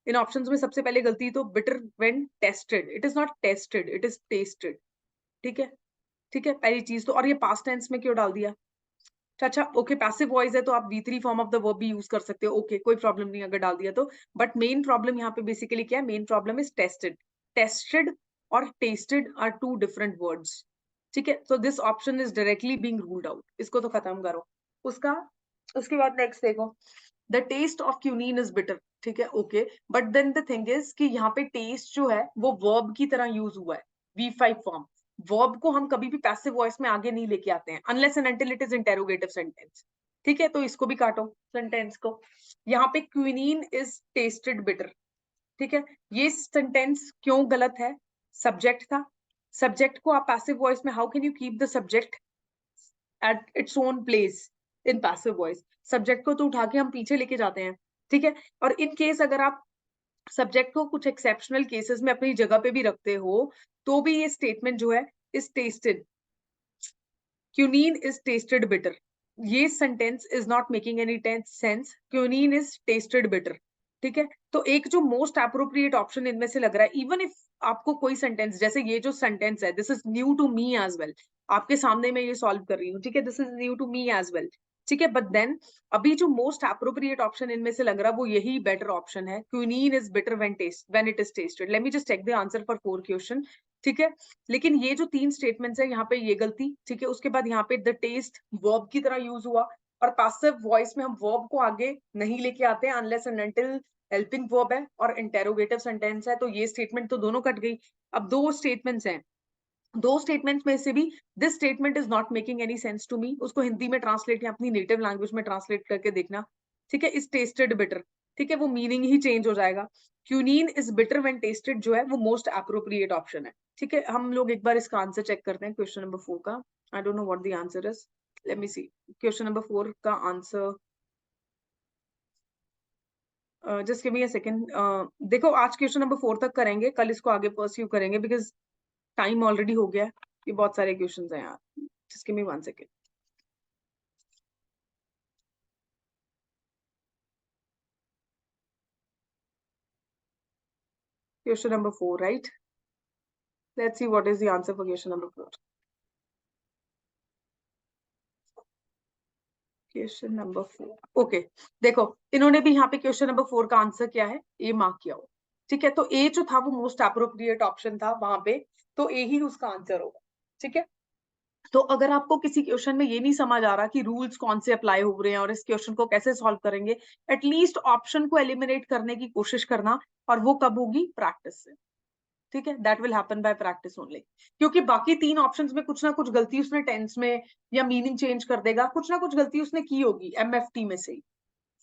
इन ऑप्शंस में सबसे पहले गलती तो bitter when tested, it is not tested, it is tested, ठीक है, ठीक है, पहली चीज तो। और ये पास्ट टेंस में क्यों डाल दिया? अच्छा ओके, पैसिव वॉइस है तो आप V3 form of the verb भी यूज कर सकते हो, ओके, कोई प्रॉब्लम नहीं अगर डाल दिया तो। बट मेन प्रॉब्लम यहाँ पे बेसिकली क्या है? Main problem is tasted. Tasted और tested are two different words, ठीक है। So this option is directly being ruled out, इसको तो खत्म करो। उसका उसके बाद नेक्स्ट देखो, the taste of quinine is bitter, ठीक है, okay, but then the thing is कि यहाँ पे टेस्ट जो है वो वर्ब की तरह यूज हुआ है, V5 फॉर्म। वर्ब को हम कभी भी पैसिव वॉइस में आगे नहीं लेके आते हैं unless and until it is interrogative sentence, ठीक है। तो इसको भी काटो सेंटेंस को। यहाँ पे क्विनीन इज टेस्टेड बिटर, ठीक है, ये सेंटेंस क्यों गलत है? सब्जेक्ट था, सब्जेक्ट को आप पैसिव वॉइस में, how can you keep the subject at its own place in passive voice? Subject को तो उठा के हम पीछे लेके जाते हैं, ठीक है। और इन केस अगर आप सब्जेक्ट को कुछ एक्सेप्शनल केसेस में अपनी जगह पे भी रखते हो तो भी ये स्टेटमेंट जो है is tasted, quinine is tasted bitter, ये sentence is not making any sense, quinine is tasted bitter, ठीक है। तो एक जो मोस्ट अप्रोप्रिएट ऑप्शन इनमें से लग रहा है, इवन इफ आपको कोई सेंटेंस, जैसे ये जो सेंटेंस है, this is new to me as well, आपके सामने मैं ये सॉल्व कर रही हूँ, ठीक है, this is new to me as well, ठीक है। बट देन अभी जो मोस्ट अप्रोप्रिएट ऑप्शन इनमें से लग रहा है वो यही बेटर ऑप्शन है, quinine is bitter when it is tasted. Let me just check the answer for 4 question, ठीक है। लेकिन ये जो 3 स्टेटमेंट्स है यहाँ पे ये गलती, ठीक है। उसके बाद यहाँ पे द टेस्ट वर्ब की तरह यूज हुआ, और पैसिव वॉइस में हम वर्ब को आगे नहीं लेके आते हैं unless and until helping verb है और इंटेरोगेटिव सेंटेंस है, तो ये स्टेटमेंट तो दोनों कट गई। अब दो स्टेटमेंट्स हैं, दो स्टेटमेंट्स में से भी this statement is not making any sense to me, उसको हिंदी में ट्रांसलेट या अपनी नेटिव लैंग्वेज में ट्रांसलेट करके देखना, ठीक है। इज टेस्टेड बिटर, ठीक है, वो मीनिंग ही चेंज हो जाएगा। क्यूनीन इज बिटर व्हेन टेस्टेड जो है वो मोस्ट अप्रोप्रिएट ऑप्शन है, ठीक है। हम लोग एक बार इसका आंसर चेक करते हैं क्वेश्चन नंबर 4 का। I don't know what the answer is, let me see. Question number 4 का answer, just give me a second. देखो आज क्वेश्चन नंबर 4 तक करेंगे, कल इसको आगे परस्यू करेंगे बिकॉज टाइम ऑलरेडी हो गया है, ये बहुत सारे क्वेश्चंस हैं यार। Just give me 1 second. Question number 4, right? Let's see what is the answer for question number 4. Question number 4. Okay, देखो इन्होंने भी यहाँ पे क्वेश्चन नंबर 4 का आंसर क्या है ए मार्क किया हो, ठीक है। तो ए जो था वो मोस्ट अप्रोप्रिएट ऑप्शन था वहां पे, तो ए ही उसका आंसर होगा, ठीक है। तो अगर आपको किसी क्वेश्चन में ये नहीं समझ आ रहा कि रूल्स कौन से अप्लाई हो रहे हैं और इस क्वेश्चन को कैसे सॉल्व करेंगे, एटलीस्ट ऑप्शन को एलिमिनेट करने की कोशिश करना, और वो कब होगी? प्रैक्टिस से, ठीक है। That will happen by practice only, क्योंकि बाकी 3 ऑप्शंस में कुछ ना कुछ गलती उसने टेंस में या मीनिंग चेंज कर देगा, कुछ ना कुछ गलती उसने की होगी MFT में से ही,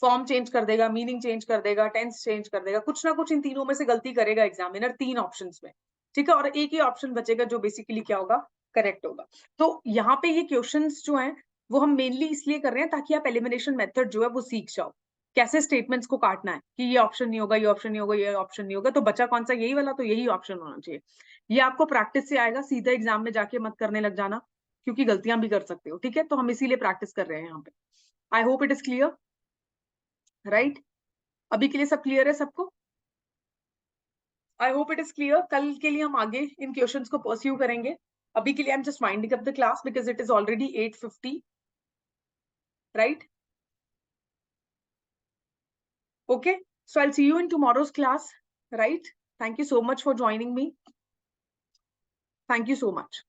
फॉर्म चेंज कर देगा, मीनिंग चेंज कर देगा, टेंस चेंज कर देगा, कुछ ना कुछ इन तीनों में से गलती करेगा एग्जामिनर 3 ऑप्शंस में, ठीक है। और एक ही ऑप्शन बचेगा जो बेसिकली क्या होगा? करेक्ट होगा। तो यहाँ पे ये क्वेश्चंस जो हैं वो हम मेनली इसलिए कर रहे हैं ताकि आप एलिमिनेशन मेथड जो है वो सीख जाओ, कैसे स्टेटमेंट्स को काटना है कि ये ऑप्शन नहीं होगा, ये ऑप्शन नहीं होगा, ये ऑप्शन नहीं होगा, तो बचा कौन सा? यही वाला, तो यही ऑप्शन होना चाहिए। ये आपको प्रैक्टिस से आएगा, सीधा एग्जाम में जाके मत करने लग जाना, क्योंकि गलतियां भी कर सकते हो, ठीक है। तो हम इसीलिए प्रैक्टिस कर रहे हैं यहाँ पे। आई hope it is clear, right? अभी के लिए सब क्लियर है सबको? आई होप इट इज क्लियर। कल के लिए हम आगे इन क्वेश्चंस को परस्यू करेंगे। अभी के लिए I am just winding up the class because it is already 8:50, right? Okay, so I'll see you in tomorrow's class, right? Thank you so much for joining me. Thank you so much.